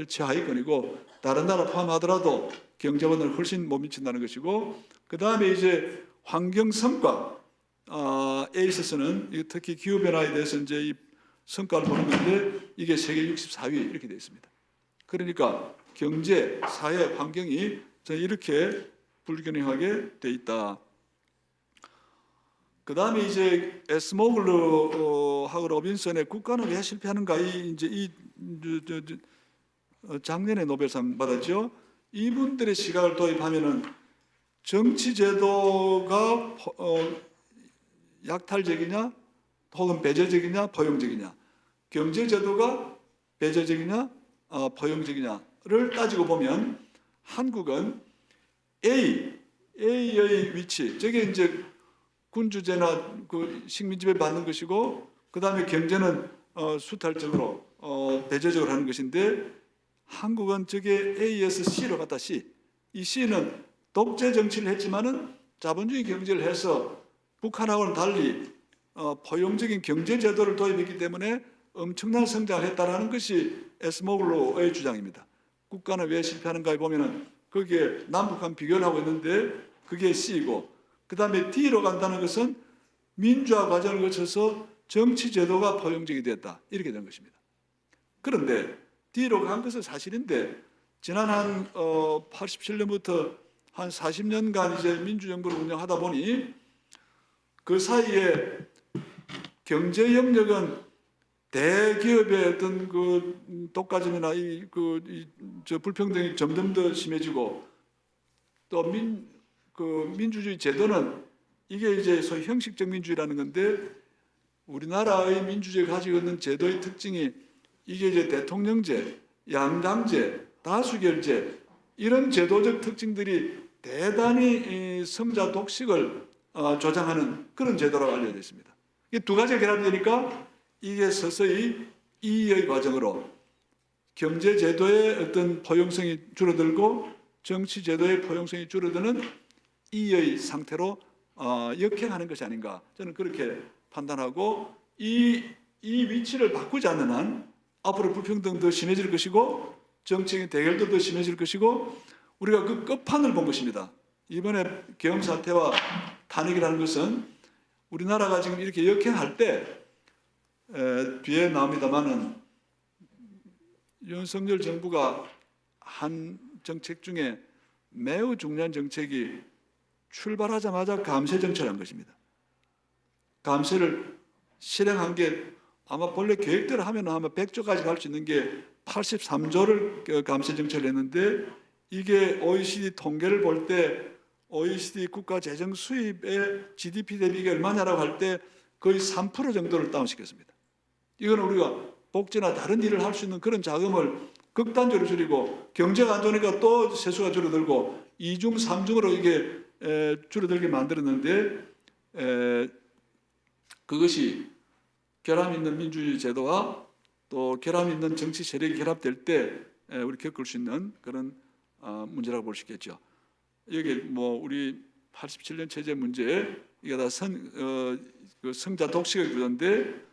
S2: 제하위권이고, 다른 나라 포함하더라도 경제원을 훨씬 못 미친다는 것이고, 그 다음에 이제 환경 성과, ACES는 특히 기후변화에 대해서 이제 이 성과를 보는 건데, 이게 세계 64위 이렇게 되어 있습니다. 그러니까 경제, 사회, 환경이 이렇게 불균형하게 돼 있다. 그 다음에 이제 에스모글루하고 로빈슨의 국가는 왜 실패하는가? 작년에 노벨상 받았죠. 이분들의 시각을 도입하면은 정치 제도가 약탈적이냐, 혹은 배제적이냐, 포용적이냐, 경제 제도가 배제적이냐, 포용적이냐를 따지고 보면 한국은 A의 위치, 저게 이제 군주제나 그 식민지배 받는 것이고, 그 다음에 경제는 수탈적으로 배제적으로 하는 것인데, 한국은 저게 A에서 C로 갔다 C. 이 C는 독재 정치를 했지만은 자본주의 경제를 해서 북한하고는 달리 포용적인 경제 제도를 도입했기 때문에 엄청난 성장을 했다라는 것이 에스모글루의 주장입니다. 국가는 왜 실패하는가에 보면은 거기에 남북한 비교를 하고 있는데 그게 C이고, 그 다음에 D로 간다는 것은 민주화 과정을 거쳐서 정치 제도가 포용적이 됐다, 이렇게 된 것입니다. 그런데 D로 간 것은 사실인데 지난 한 87년부터 한 40년간 이제 민주정부를 운영하다 보니 그 사이에 경제 영역은 대기업의 어떤 그 독과점이나 저 불평등이 점점 더 심해지고, 또 민주주의 제도는 이게 이제 소위 형식적 민주주의라는 건데, 우리나라의 민주주의가 가지고 있는 제도의 특징이 이게 이제 대통령제, 양당제, 다수결제, 이런 제도적 특징들이 대단히 성자 독식을 조장하는 그런 제도라고 알려져 있습니다. 이 두 가지가 결합되니까 이게 서서히 이의 과정으로 경제 제도의 어떤 포용성이 줄어들고 정치 제도의 포용성이 줄어드는 이의 상태로 역행하는 것이 아닌가, 저는 그렇게 판단하고, 이 위치를 바꾸지 않는 한 앞으로 불평등 더 심해질 것이고 정치적인 대결도 더 심해질 것이고, 우리가 그 끝판을 본 것입니다. 이번에 계엄 사태와 탄핵이라는 것은 우리나라가 지금 이렇게 역행할 때 뒤에 나옵니다마는 윤석열 정부가 한 정책 중에 매우 중요한 정책이 출발하자마자 감세 정책을 한 것입니다. 감세를 실행한 게 아마 본래 계획대로 하면 아마 100조까지 갈 수 있는 게 83조를 감세 정책을 했는데, 이게 OECD 통계를 볼 때 OECD 국가 재정 수입의 GDP 대비가 얼마냐라고 할 때 거의 3% 정도를 다운시켰습니다. 이건 우리가 복지나 다른 일을 할 수 있는 그런 자금을 극단적으로 줄이고, 경제가 안 좋으니까 또 세수가 줄어들고 2중, 3중으로 이게 줄어들게 만들었는데, 그것이 결함 있는 민주주의 제도와 또 결함 있는 정치 세력이 결합될 때 우리 겪을 수 있는 그런 문제라고 볼 수 있겠죠. 여기 뭐 우리 87년 체제 문제, 이게 다 성자 독식의 구조인데,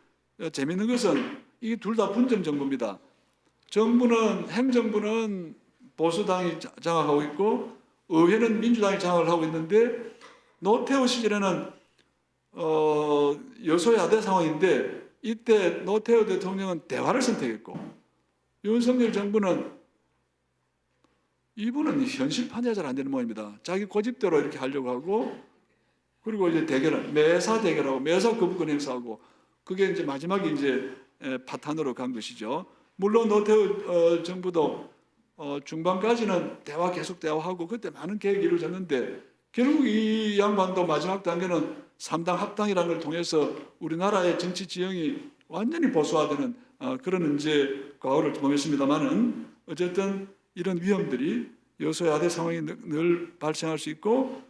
S2: 재미있는 것은 이게 둘 다 분점 정부입니다. 정부는 행정부는 보수당이 장악하고 있고 의회는 민주당이 장악을 하고 있는데 노태우 시절에는 여소야대 상황인데 이때 노태우 대통령은 대화를 선택했고 윤석열 정부는 이분은 현실 판단이 잘 안 되는 모양입니다. 자기 고집대로 이렇게 하려고 하고 그리고 이제 대결을 매사 대결하고 매사 거부권 행사하고 그게 이제 마지막에 이제 파탄으로 간 것이죠. 물론 노태우 정부도 중반까지는 계속 대화하고 그때 많은 계획이 이루어졌는데 결국 이 양반도 마지막 단계는 3당 합당이라는 걸 통해서 우리나라의 정치 지형이 완전히 보수화되는 그런 이제 과오를 범했습니다만은 어쨌든 이런 위험들이 여소야대 상황이 늘 발생할 수 있고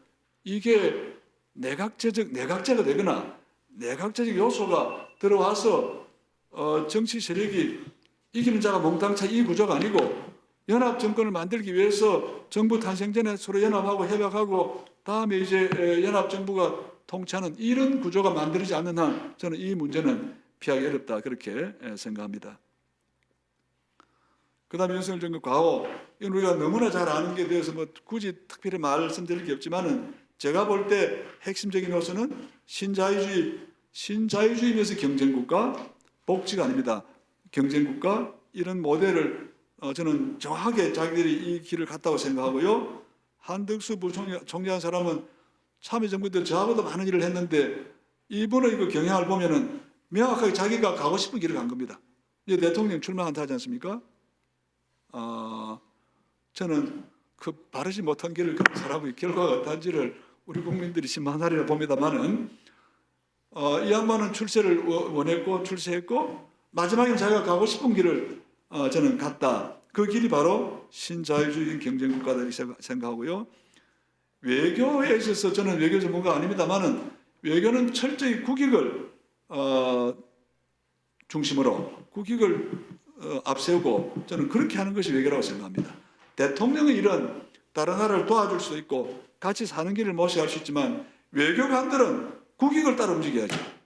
S2: 이게 내각제가 되거나 내각제적 요소가 들어와서 정치 세력이 이기는 자가 몽땅차 이 구조가 아니고 연합 정권을 만들기 위해서 정부 탄생 전에 서로 연합하고 협약하고 다음에 이제 연합 정부가 통치하는 이런 구조가 만들어지지 않는 한 저는 이 문제는 피하기 어렵다 그렇게 생각합니다. 그다음에 윤석열 정부 과오 이건 우리가 너무나 잘 아는 게 대해서 뭐 굳이 특별히 말씀드릴 게 없지만은 제가 볼 때 핵심적인 요소는 신자유주의면서 경쟁국가 복지가 아닙니다. 경쟁국가 이런 모델을 저는 정확하게 자기들이 이 길을 갔다고 생각하고요. 한덕수 부총리한 사람은 참여정부 때 저하고도 많은 일을 했는데 이분의 그 경향을 보면은 명확하게 자기가 가고 싶은 길을 간 겁니다. 이제 대통령 출마한다 하지 않습니까? 저는 그 바르지 못한 길을 간 사람의 결과가 어떤지를 우리 국민들이 심판하리라 봅니다만은 이 양반은 출세를 원했고 출세했고 마지막엔 자기가 가고 싶은 길을 저는 갔다. 그 길이 바로 신자유주의 경쟁국가다 이렇게 생각하고요. 외교에 있어서 저는 외교 전문가 아닙니다만은 외교는 철저히 국익을 중심으로 국익을 앞세우고 저는 그렇게 하는 것이 외교라고 생각합니다. 대통령의 일은 다른 나라를 도와줄 수도 있고 같이 사는 길을 모셔갈 수 있지만 외교관들은 국익을 따라 움직여야죠.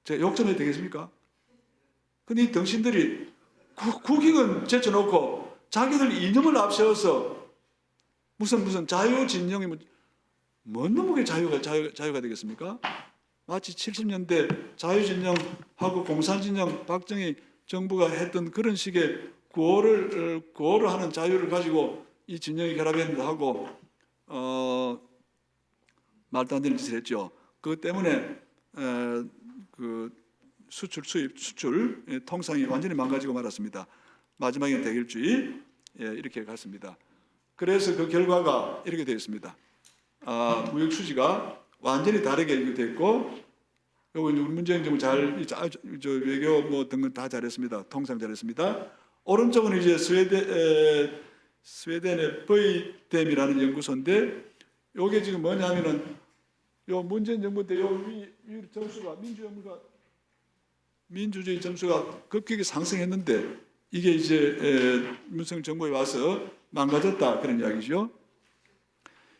S2: 제가 욕점해도 되겠습니까? 근데 이 당신들이 국익은 제쳐놓고 자기들 이념을 앞세워서 무슨 자유진영이 뭔 놈의 자유가 되겠습니까? 마치 70년대 자유진영하고 공산진영 박정희 정부가 했던 그런 식의 구호를 하는 자유를 가지고 이 진영이 결합했는데 하고 말도 안 되는 짓을 했죠. 그것 때문에 그 수출 통상이 완전히 망가지고 말았습니다. 마지막에 대결주의 이렇게 갔습니다. 그래서 그 결과가 이렇게 되어 있습니다. 무역 수지가 완전히 다르게 되었고, 요거 우리 문재인 정부 외교 뭐 등은 다 잘했습니다. 통상 잘했습니다. 오른쪽은 이제 스웨덴의 버이뎀이라는 연구소인데, 요게 지금 뭐냐면은 요 문재인 정부 때 요 위 점수가 민주주의 점수가 급격히 상승했는데 이게 이제 윤석열 정부에 와서 망가졌다 그런 이야기죠.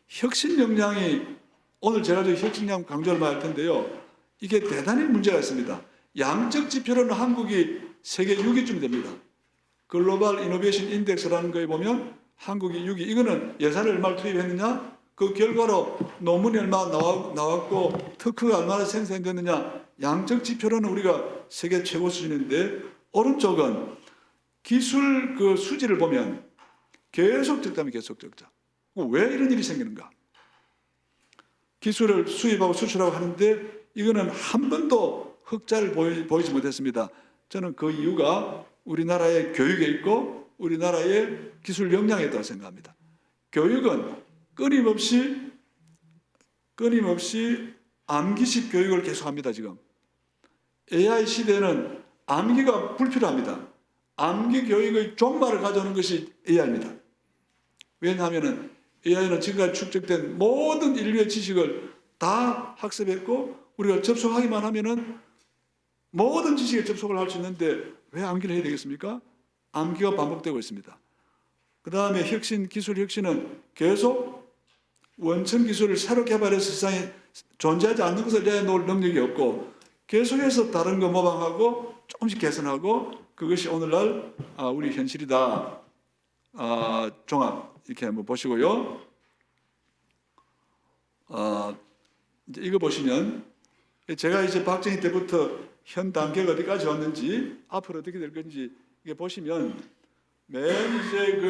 S2: 혁신 역량이 오늘 제가 혁신 역량 강조를 많이 할 텐데요. 이게 대단히 문제가 있습니다. 양적 지표로는 한국이 세계 6위쯤 됩니다. 글로벌 이노베이션 인덱스라는 거에 보면 한국이 6위. 이거는 예산을 얼마를 투입했느냐? 그 결과로 논문이 얼마 나왔고 특허가 얼마나 생산됐느냐? 양적 지표로는 우리가 세계 최고 수준인데 오른쪽은 기술 그 수지를 보면 계속 적자면 계속 적자. 왜 이런 일이 생기는가? 기술을 수입하고 수출하고 하는데 이거는 한 번도 흑자를 보이지 못했습니다. 저는 그 이유가 우리나라의 교육에 있고 우리나라의 기술 역량에 있다고 생각합니다. 교육은 끊임없이 암기식 교육을 계속합니다. 지금 AI 시대는 암기가 불필요합니다. 암기 교육의 종말을 가져오는 것이 AI입니다. 왜냐하면 AI는 지금까지 축적된 모든 인류의 지식을 다 학습했고 우리가 접속하기만 하면은 모든 지식에 접속을 할 수 있는데 왜 암기를 해야 되겠습니까? 암기가 반복되고 있습니다. 그 다음에 기술 혁신은 계속 원천 기술을 새로 개발해서 세상에 존재하지 않는 것을 내놓을 능력이 없고 계속해서 다른 거 모방하고 조금씩 개선하고 그것이 오늘날 우리 현실이다. 종합 이렇게 한번 보시고요. 이제 이거 보시면 제가 이제 박정희 때부터 현 단계가 어디까지 왔는지 앞으로 어떻게 될 건지 이게 보시면 맨 이제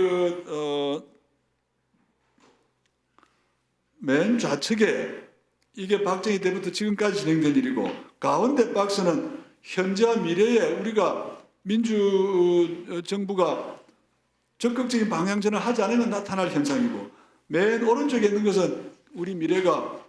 S2: 맨 좌측에 이게 박정희 때부터 지금까지 진행된 일이고 가운데 박스는 현재와 미래에 우리가 민주정부가 적극적인 방향전을 하지 않으면 나타날 현상이고 맨 오른쪽에 있는 것은 우리 미래가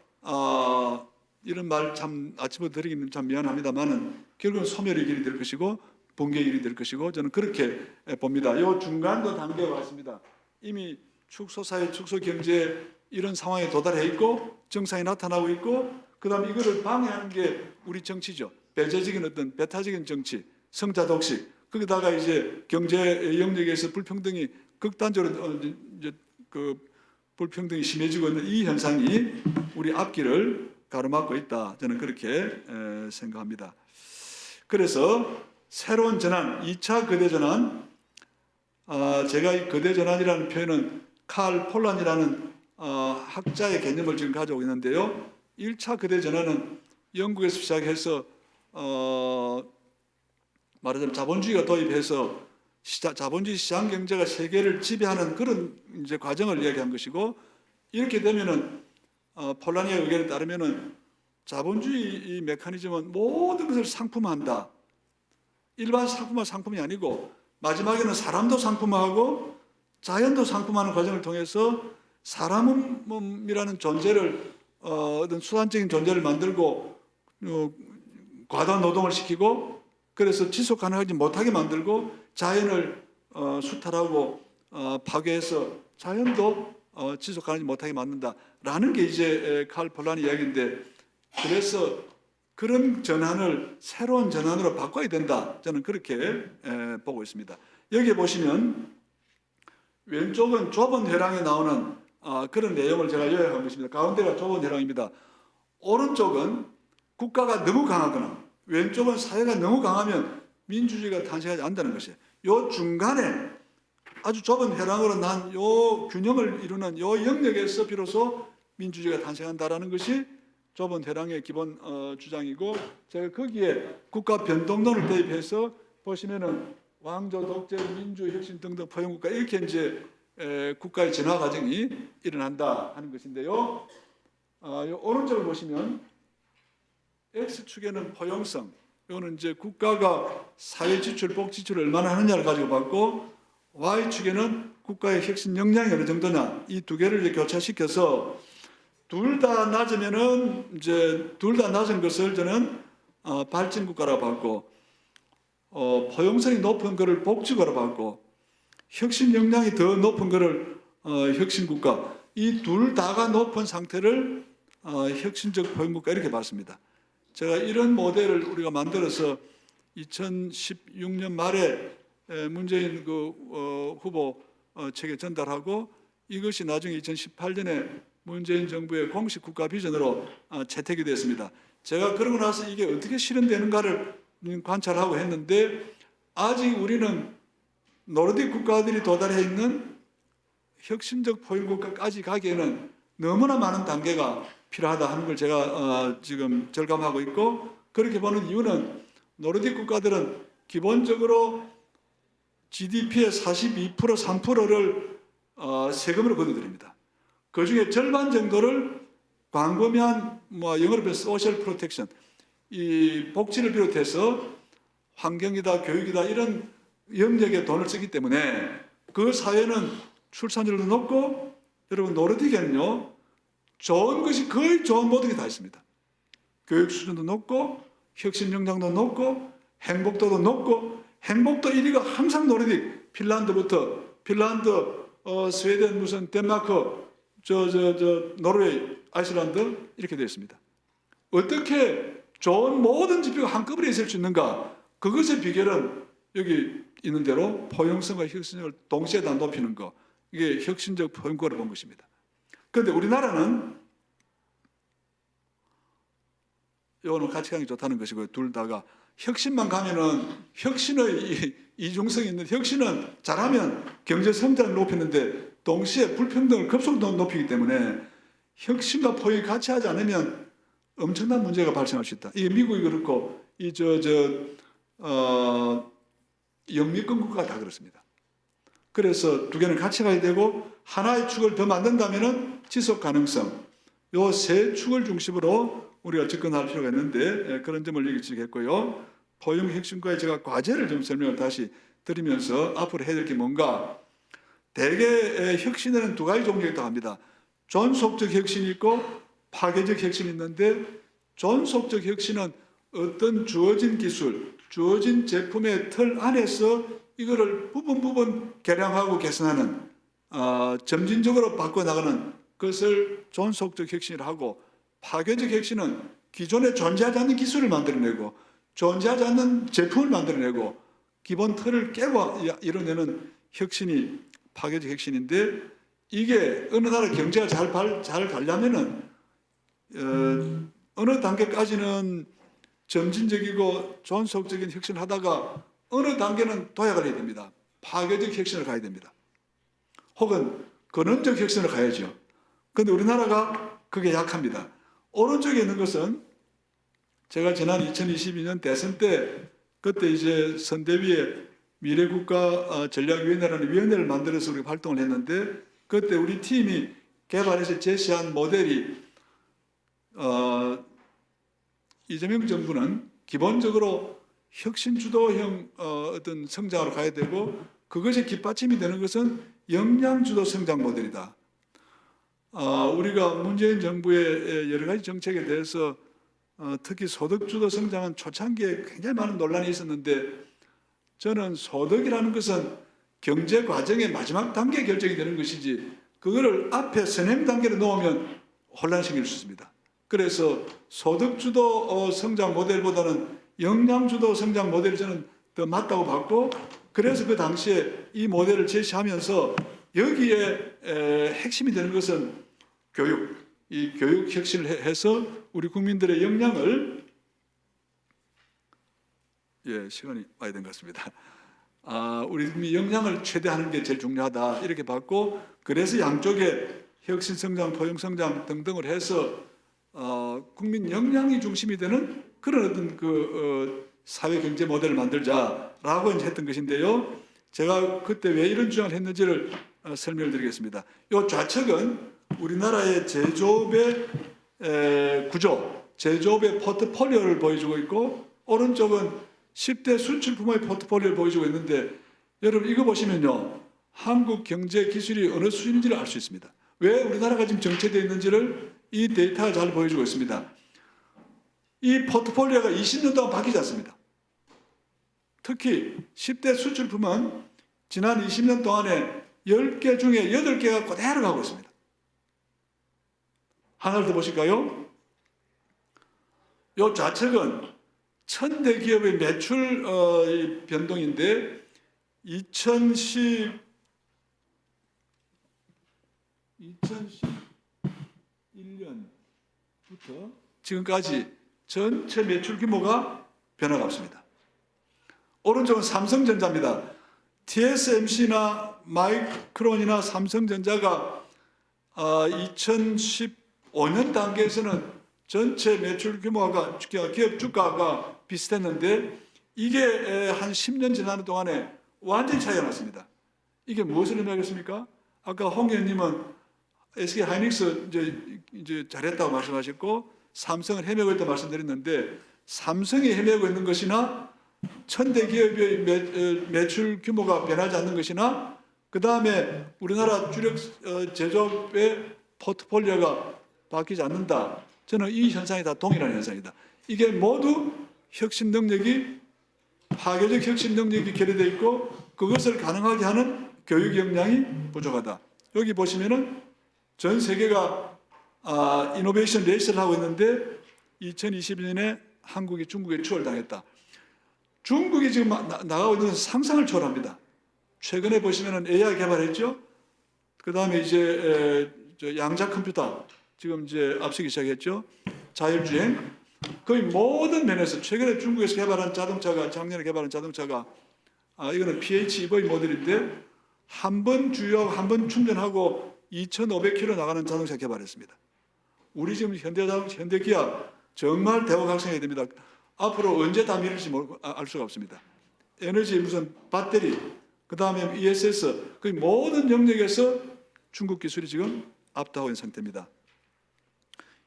S2: 이런 말 참 아침부터 드리기는 참 미안합니다만은 결국은 소멸의 길이 될 것이고 붕괴의 길이 될 것이고 저는 그렇게 봅니다. 이 중간도 단계가 왔습니다. 이미 축소사회, 축소경제 이런 상황에 도달해 있고 정상이 나타나고 있고 그다음에 이거를 방해하는 게 우리 정치죠. 배제적인 어떤 배타적인 정치, 성자독식 거기다가 이제 경제 영역에서 불평등이 극단적으로 이제 불평등이 심해지고 있는 이 현상이 우리 앞길을 가로막고 있다. 저는 그렇게 생각합니다. 그래서 새로운 전환, 2차 거대 전환, 제가 이 거대 전환이라는 표현은 칼 폴란이라는 학자의 개념을 지금 가지고 있는데요. 1차 거대 전환은 영국에서 시작해서 말하자면 자본주의가 도입해서 자본주의 시장 경제가 세계를 지배하는 그런 이제 과정을 이야기한 것이고 이렇게 되면은 폴란의 의견에 따르면은 자본주의 이 메커니즘은 모든 것을 상품화한다. 일반 상품이 아니고 마지막에는 사람도 상품화하고 자연도 상품화하는 과정을 통해서 사람이라는 존재를 어떤 수단적인 존재를 만들고 과도한 노동을 시키고 그래서 지속 가능하지 못하게 만들고 자연을 수탈하고 파괴해서 자연도 지속 가능하지 못하게 만든다라는 게 이제 칼 폴란의 이야기인데 그래서 그런 전환을 새로운 전환으로 바꿔야 된다. 저는 그렇게 보고 있습니다. 여기에 보시면 왼쪽은 좁은 회랑에 나오는 그런 내용을 제가 요약한 것입니다. 가운데가 좁은 회랑입니다. 오른쪽은 국가가 너무 강하거나 왼쪽은 사회가 너무 강하면 민주주의가 탄생하지 않는다는 것이에요. 요 중간에 아주 좁은 회랑으로 난 요 균형을 이루는 요 영역에서 비로소 민주주의가 탄생한다라는 것이 좁은 회랑의 기본 주장이고 제가 거기에 국가 변동론을 대입해서 보시면은 왕조, 독재, 민주, 혁신 등등 포용국가 이렇게 이제 국가의 진화 과정이 일어난다 하는 것인데요. 요 오른쪽을 보시면 X축에는 포용성, 이거는 이제 국가가 사회 지출, 복 지출을 얼마나 하느냐를 가지고 봤고 Y축에는 국가의 혁신 역량이 어느 정도냐 이 두 개를 이제 교차시켜서 둘 다 낮으면은 이제 둘 다 낮은 것을 저는 발전 국가라고 봤고 포용성이 높은 것을 복지국가로 봤고 혁신 역량이 더 높은 것을 혁신 국가 이 둘 다가 높은 상태를 혁신적 포용국가 이렇게 봤습니다. 제가 이런 모델을 우리가 만들어서 2016년 말에 문재인 후보 측에 전달하고 이것이 나중에 2018년에 문재인 정부의 공식 국가 비전으로 채택이 됐습니다. 제가 그러고 나서 이게 어떻게 실현되는가를 관찰하고 했는데 아직 우리는 노르딕 국가들이 도달해 있는 혁신적 포용국가까지 가기에는 너무나 많은 단계가 필요하다 하는 걸 제가 지금 절감하고 있고 그렇게 보는 이유는 노르딕 국가들은 기본적으로 GDP의 42%, 3%를 세금으로 거둬들입니다. 그 중에 절반 정도를 광범위한 영어로 표현 소셜 프로텍션, 이 복지를 비롯해서 환경이다, 교육이다 이런 영역에 돈을 쓰기 때문에 그 사회는 출산율도 높고 여러분 노르딕에는요 좋은 것이 거의 좋은 모든 게 다 있습니다. 교육 수준도 높고 혁신 역량도 높고 행복도도 높고 행복도 1위가 항상 노르딕 핀란드, 스웨덴, 무슨 덴마크, 노르웨이, 아이슬란드 이렇게 되어 있습니다. 어떻게 좋은 모든 지표가 한꺼번에 있을 수 있는가? 그것의 비결은 여기 있는 대로 포용성과 혁신력을 동시에 다 높이는 거. 이게 혁신적 포용국가를 본 것입니다. 그런데 우리나라는 요거는 같이 가는 게 좋다는 것이고요. 둘 다가 혁신만 가면은 혁신의 이중성이 있는데 혁신은 잘하면 경제 성장을 높이는데 동시에 불평등을 급속도로 높이기 때문에 혁신과 포용이 같이 하지 않으면 엄청난 문제가 발생할 수 있다. 이게 미국이 그렇고 영미권 국가가 다 그렇습니다. 그래서 두 개는 같이 가야 되고 하나의 축을 더 만든다면은 지속 가능성 요 세 축을 중심으로 우리가 접근할 필요가 있는데 그런 점을 얘기 드리겠고요. 포용 혁신과의 제가 과제를 좀 설명을 다시 드리면서 앞으로 해야 될 게 뭔가 대개 혁신에는 두 가지 종류가 있다고 합니다. 존속적 혁신이 있고 파괴적 혁신이 있는데 존속적 혁신은 어떤 주어진 기술, 주어진 제품의 틀 안에서 이거를 부분 개량하고 개선하는 점진적으로 바꿔나가는 것을 존속적 혁신이라고 하고 파괴적 혁신은 기존에 존재하지 않는 기술을 만들어내고 존재하지 않는 제품을 만들어내고 기본 틀을 깨고 이뤄내는 혁신이 파괴적 혁신인데 이게 어느 나라 경제가 잘 가려면은 어느 단계까지는 점진적이고 존속적인 혁신을 하다가 어느 단계는 도약을 해야 됩니다. 파괴적 혁신을 가야 됩니다. 혹은 근원적 혁신을 가야죠. 그런데 우리나라가 그게 약합니다. 오른쪽에 있는 것은 제가 지난 2022년 대선 때 그때 이제 선대위에 미래국가 전략위원회라는 위원회를 만들어서 우리가 활동을 했는데 그때 우리 팀이 개발해서 제시한 모델이 이재명 정부는 기본적으로 혁신 주도형 어떤 성장으로 가야 되고 그것이 뒷받침이 되는 것은 역량 주도 성장 모델이다. 우리가 문재인 정부의 여러 가지 정책에 대해서 특히 소득 주도 성장은 초창기에 굉장히 많은 논란이 있었는데 저는 소득이라는 것은 경제 과정의 마지막 단계에 결정이 되는 것이지 그거를 앞에 선행 단계로 놓으면 혼란시킬 수 있습니다. 그래서 소득 주도 성장 모델보다는 역량 주도 성장 모델이 저는 더 맞다고 봤고 그래서 그 당시에 이 모델을 제시하면서 여기에 핵심이 되는 것은 교육, 이 교육 혁신을 해서 우리 국민들의 역량을 시간이 와야 된 것 같습니다. 우리 역량을 최대화하는 게 제일 중요하다 이렇게 봤고 그래서 양쪽에 혁신 성장, 포용 성장 등등을 해서 국민 역량이 중심이 되는 그런 어떤 사회 경제 모델을 만들자라고 이제 했던 것인데요. 제가 그때 왜 이런 주장을 했는지를 설명을 드리겠습니다. 이 좌측은 우리나라의 제조업의 구조, 제조업의 포트폴리오를 보여주고 있고 오른쪽은 10대 수출 부문의 포트폴리오를 보여주고 있는데 여러분 이거 보시면요. 한국 경제 기술이 어느 수준인지를 알 수 있습니다. 왜 우리나라가 지금 정체되어 있는지를 이 데이터가 잘 보여주고 있습니다. 이 포트폴리오가 20년 동안 바뀌지 않습니다. 특히 10대 수출 부문 지난 20년 동안에 10개 중에 8개가 그대로 가고 있습니다. 하나를 더 보실까요? 이 좌측은 천대 기업의 매출 변동인데 2011년부터 지금까지 전체 매출 규모가 변화가 없습니다. 오른쪽은 삼성전자입니다. TSMC나 마이크론이나 삼성전자가 2015년 단계에서는 전체 매출 규모가 기업 주가가 비슷했는데 이게 한 10년 지나는 동안에 완전히 차이가 났습니다. 이게 무엇을 의미하겠습니까? 아까 홍 의원님은 SK 하이닉스 이제 잘했다고 말씀하셨고 삼성은 헤매고 있다고 말씀드렸는데 삼성이 헤매고 있는 것이나 천대 기업의 매출 규모가 변하지 않는 것이나 그 다음에 우리나라 주력 제조업의 포트폴리오가 바뀌지 않는다. 저는 이 현상이 다 동일한 현상이다. 이게 모두 혁신 능력이 파괴적 혁신 능력이 결여되어 있고 그것을 가능하게 하는 교육 역량이 부족하다. 여기 보시면은 전 세계가 이노베이션 레이스를 하고 있는데 2022년에 한국이 중국에 추월당했다. 중국이 지금 나가고 있는 상상을 초월합니다. 최근에 보시면은 AI 개발했죠. 그 다음에 이제 양자 컴퓨터 지금 이제 앞서기 시작했죠. 자율주행. 거의 모든 면에서 최근에 중국에서 개발한 자동차가 작년에 개발한 자동차가 이거는 PHEV 모델인데 한 번 주유하고 한 번 충전하고 2,500km 나가는 자동차 개발했습니다. 우리 지금 현대기아 정말 대호각성해야 됩니다. 앞으로 언제 다 밀릴지 알 수가 없습니다. 에너지 무슨 배터리, 그 다음에 ESS 거의 모든 영역에서 중국 기술이 지금 압도하고 있는 상태입니다.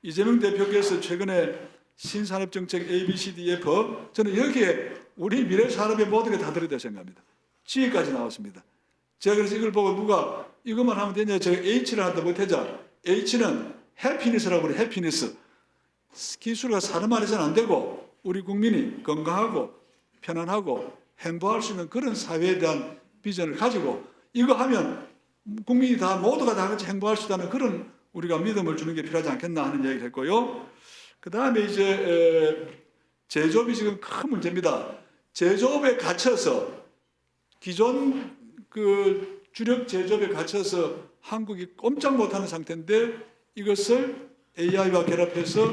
S2: 이재명 대표께서 최근에 신산업정책 ABCDF 저는 여기에 우리 미래 산업의 모든 게 다 들어있다고 생각합니다. G까지 나왔습니다. 제가 그래서 이걸 보고 누가 이것만 하면 되냐 제가 H를 한다 못하자. H는 해피니스라고 그래. 해피니스. 기술과 산업 안에서는 안 되고 우리 국민이 건강하고 편안하고 행복할 수 있는 그런 사회에 대한 비전을 가지고 이거 하면 국민이 다 모두가 다 같이 행복할 수 있다는 그런 우리가 믿음을 주는 게 필요하지 않겠나 하는 얘기를 했고요. 그 다음에 이제 제조업이 지금 큰 문제입니다. 제조업에 갇혀서 기존 그 주력 제조업에 갇혀서 한국이 꼼짝 못하는 상태인데 이것을 AI와 결합해서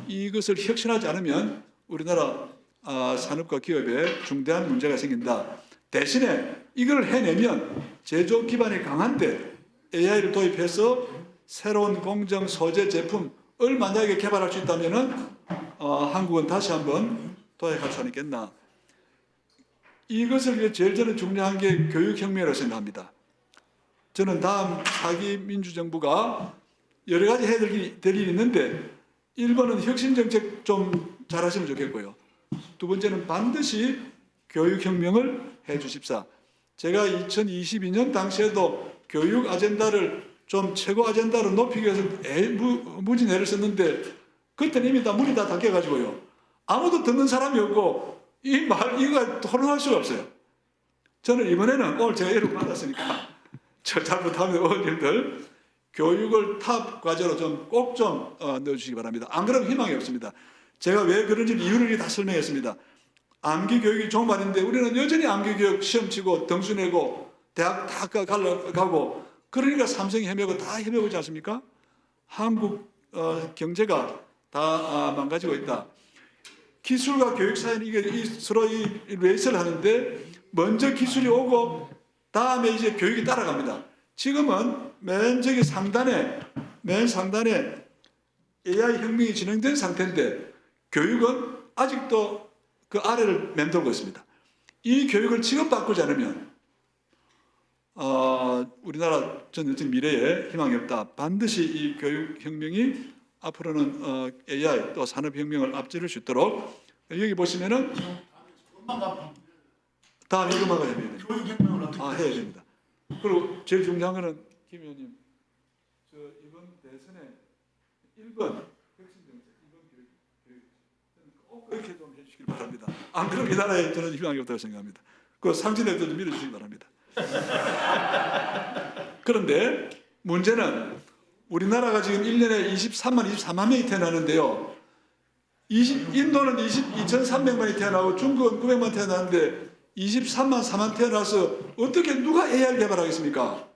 S2: 이것을 혁신하지 않으면 우리나라 산업과 기업에 중대한 문제가 생긴다. 대신에 이걸 해내면 제조업 기반이 강한데 AI를 도입해서 새로운 공정, 소재, 제품을 만약에 개발할 수 있다면 한국은 다시 한번 도약할 수 있겠나. 이것을 위해 제일 저는 중요한 게 교육혁명이라고 생각합니다. 저는 다음 4기 민주정부가 여러 가지 해야 될 일이 있는데 1번은 혁신정책 좀 잘하시면 좋겠고요. 두 번째는 반드시 교육혁명을 해 주십사. 제가 2022년 당시에도 교육 아젠다를 좀 최고 아젠다로 높이기 위해서 무진 애를 썼는데 그때는 이미 다 문이 다 닫혀가지고요. 아무도 듣는 사람이 없고 이거 토론할 수가 없어요. 저는 이번에는 오늘 제가 이렇게 받았으니까 저 잘못하면 의원님들 교육을 탑 과제로 꼭 좀 넣어주시기 바랍니다. 안 그러면 희망이 없습니다. 제가 왜 그런지 이유를 다 설명했습니다. 암기 교육이 좋은 말인데 우리는 여전히 암기 교육 시험 치고 등수 내고 대학 다 가고 그러니까 삼성이 헤매고 다 헤매고 있지 않습니까? 한국 경제가 다 망가지고 있다. 기술과 교육 사이는 이게 서로 이 레이스를 하는데 먼저 기술이 오고 다음에 이제 교육이 따라갑니다. 지금은 맨 상단에 AI 혁명이 진행된 상태인데 교육은 아직도 그 아래를 맴돌고 있습니다. 이 교육을 지금 바꾸지 않으면 우리나라 전 미래에 희망이 없다. 반드시 이 교육혁명이 앞으로는 AI 또 산업혁명을 앞지를 수 있도록 여기 보시면은 다음 이것만 해야 됩니다.
S3: 교육혁명을 어떻게
S2: 해야 됩니다. 그리고 제일 중요한 거는 김 의원님 이번 대선에 1번 혁신정책, 2번 교육 꼭 그렇게 좀 해주시길 바랍니다. 안 그러면 이 나라에 저는 희망이 없다고 생각합니다. 그 상진에도 좀 밀어주시기 바랍니다. 그런데 문제는 우리나라가 지금 1년에 23만 명이 태어나는데요. 인도는 2,300만이 태어나고 중국은 900만 태어나는데 23만 4만 태어나서 어떻게 누가 AI를 개발하겠습니까?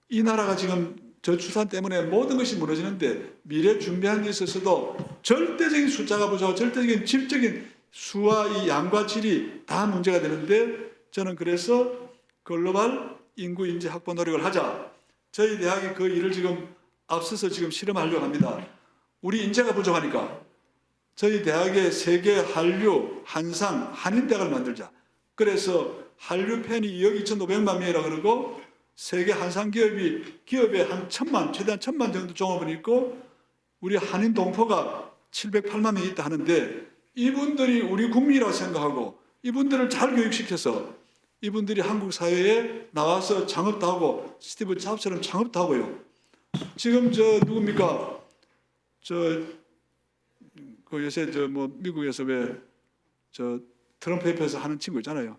S2: 이 나라가 지금 저출산 때문에 모든 것이 무너지는데 미래 준비하는 데 있어서도 절대적인 숫자가 부족하고 절대적인 질적인 수와 이 양과 질이 다 문제가 되는데 저는 그래서 글로벌 인구 인재 확보 노력을 하자. 저희 대학이 그 일을 지금 앞서서 지금 실험하려고 합니다. 우리 인재가 부족하니까 저희 대학에 세계 한류, 한상, 한인대학을 만들자. 그래서 한류 팬이 2억 2,500만 명이라 그러고 세계 한상 기업에 한 1,000만, 최대한 1,000만 정도 종업원이 있고 우리 한인 동포가 708만 명이 있다 하는데 이분들이 우리 국민이라고 생각하고 이분들을 잘 교육시켜서 이분들이 한국 사회에 나와서 창업도 하고 스티브 잡스처럼 창업도 하고요. 지금 누굽니까? 그 요새 미국에서 트럼프 옆에서 하는 친구 있잖아요.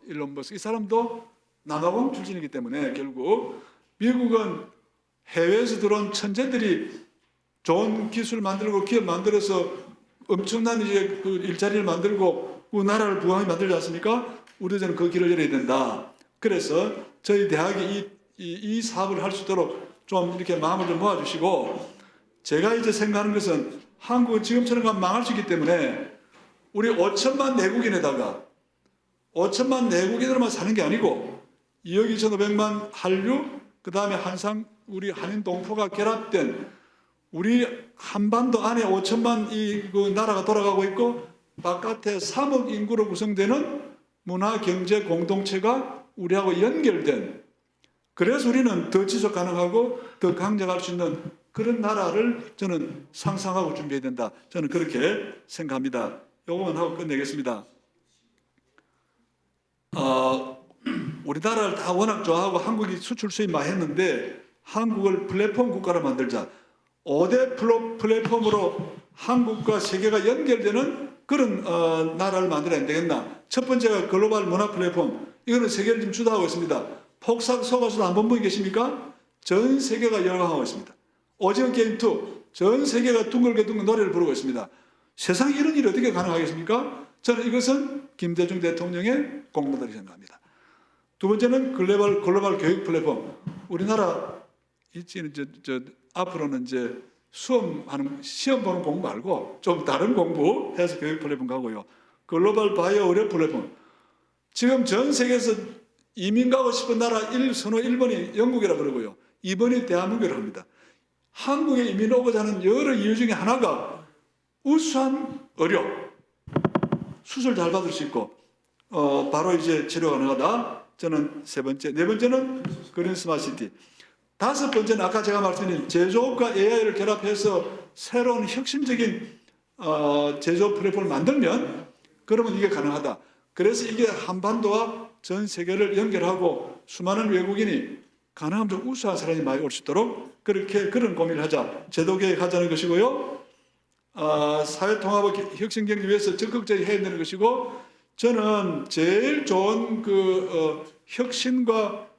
S2: 일론 머스크. 이 사람도 남아공 출신이기 때문에 결국 미국은 해외에서 들어온 천재들이 좋은 기술 만들고 기업 만들어서 엄청난 이제 그 일자리를 만들고 나라를 부강하게 만들지 않습니까? 우리도 저는 그 길을 열어야 된다. 그래서 저희 대학이 이 사업을 할 수 있도록 좀 이렇게 마음을 좀 모아주시고 제가 이제 생각하는 것은 한국은 지금처럼 가면 망할 수 있기 때문에 우리 5천만 내국인에다가 5천만 내국인으로만 사는 게 아니고 2억 2,500만 한류, 그 다음에 한상, 우리 한인 동포가 결합된 우리 한반도 안에 5천만 그 나라가 돌아가고 있고 바깥에 3억 인구로 구성되는 문화 경제 공동체가 우리하고 연결된, 그래서 우리는 더 지속 가능하고 더 강력할 수 있는 그런 나라를 저는 상상하고 준비해야 된다. 저는 그렇게 생각합니다. 요거만 하고 끝내겠습니다. 우리나라를 다 워낙 좋아하고 한국이 수출 수입 많이 했는데 한국을 플랫폼 국가로 만들자. 5대 플랫폼으로 한국과 세계가 연결되는 그런 나라를 만들어야 안 되겠나. 첫 번째가 글로벌 문화 플랫폼. 이거는 세계를 지금 주도하고 있습니다. 폭삭 속아서도 안 본 분이 계십니까? 전 세계가 열광하고 있습니다. 오징어 게임 2. 전 세계가 둥글게 노래를 부르고 있습니다. 세상에 이런 일이 어떻게 가능하겠습니까? 저는 이것은 김대중 대통령의 공로다고 생각합니다. 두 번째는 글로벌 교육 플랫폼. 우리나라 앞으로는 이제 시험 보는 공부 말고 좀 다른 공부 해서 교육 플랫폼 가고요. 글로벌 바이오 의료 플랫폼. 지금 전 세계에서 이민 가고 싶은 나라 선호 1번이 영국이라 그러고요. 2번이 대한민국이라고 합니다. 한국에 이민 오고자 하는 여러 이유 중에 하나가 우수한 의료, 수술 잘 받을 수 있고 바로 이제 치료 가능하다. 저는 세 번째. 네 번째는 그린 스마트시티. 다섯 번째는 아까 제가 말씀드린 제조업과 AI를 결합해서 새로운 혁신적인 제조업 플랫폼을 만들면 그러면 이게 가능하다. 그래서 이게 한반도와 전 세계를 연결하고 수많은 외국인이 가능하면 좀 우수한 사람이 많이 올 수 있도록 그런 고민을 하자. 제도 개혁하자는 것이고요. 사회통합과 혁신경제 위해서 적극적으로 해야 되는 것이고, 저는 제일 좋은 혁신과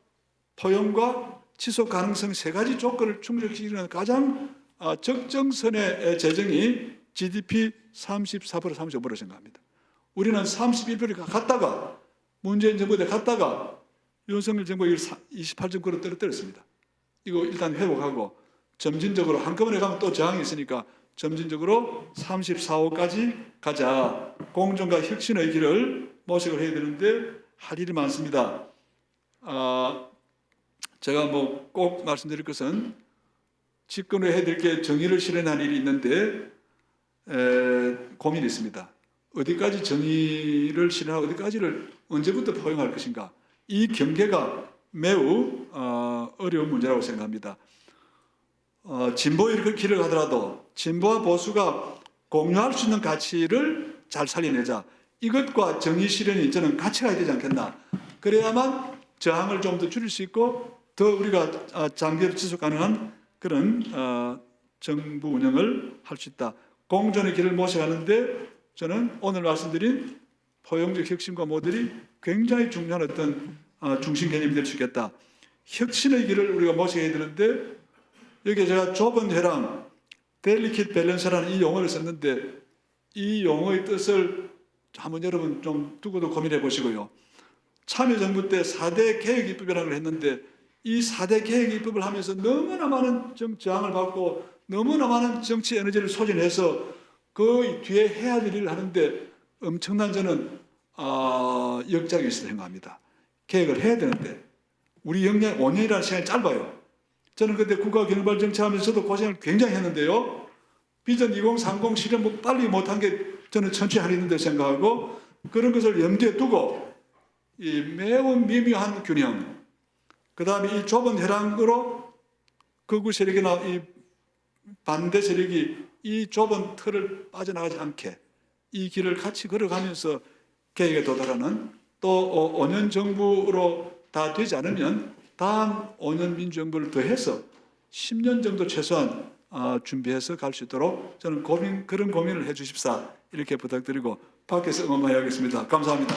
S2: 포용과 지속 가능성 세 가지 조건을 충족시키는 가장 적정선의 재정이 GDP 34%, 35% 생각합니다. 우리는 31%를 갔다가 문재인 정부 때 갔다가 윤석열 정부 28.9로 떨어뜨렸습니다. 이거 일단 회복하고 점진적으로 한꺼번에 가면 또 저항이 있으니까 점진적으로 34, 5까지 가자. 공정과 혁신의 길을 모색을 해야 되는데 할 일이 많습니다. 제가 뭐 꼭 말씀드릴 것은 집권을 해야 될 게 정의를 실현할 일이 있는데 고민이 있습니다. 어디까지 정의를 실현하고 어디까지를 언제부터 포용할 것인가. 이 경계가 매우 어려운 문제라고 생각합니다. 진보의 길을 가더라도 진보와 보수가 공유할 수 있는 가치를 잘 살려내자. 이것과 정의 실현이 저는 같이 가야 되지 않겠나. 그래야만 저항을 좀 더 줄일 수 있고 더 우리가 장기로 지속 가능한 그런 정부 운영을 할 수 있다. 공존의 길을 모셔가는데 저는 오늘 말씀드린 포용적 혁신과 모델이 굉장히 중요한 어떤 중심 개념이 될 수 있겠다. 혁신의 길을 우리가 모셔야 되는데 여기 제가 좁은 회랑 델리킷 밸런스라는 이 용어를 썼는데 이 용어의 뜻을 한번 여러분 좀 두고도 고민해 보시고요. 참여정부 때 4대 개혁입법이라는 걸 했는데 이 4대 개혁입법을 하면서 너무나 많은 저항을 받고 너무나 많은 정치 에너지를 소진해서 그 뒤에 해야 될 일을 하는데 엄청난 저는 역작이 있을 생각합니다. 계획을 해야 되는데 우리 역량 5년이라는 시간이 짧아요. 저는 그때 국가경영발 정치하면서도 고생을 굉장히 했는데요. 비전 2030 실현 빨리 못한 게 저는 천천히 하려는데 생각하고 그런 것을 염두에 두고 이 매우 미묘한 균형, 그 다음에 이 좁은 혈안으로 극우 세력이나 이 반대 세력이 이 좁은 틀을 빠져나가지 않게 이 길을 같이 걸어가면서 계획에 도달하는 또 5년 정부로 다 되지 않으면 다음 5년 민주정부를 더해서 10년 정도 최소한 준비해서 갈 수 있도록 저는 그런 고민을 해 주십사 이렇게 부탁드리고 밖에서 응원만 해야겠습니다. 감사합니다.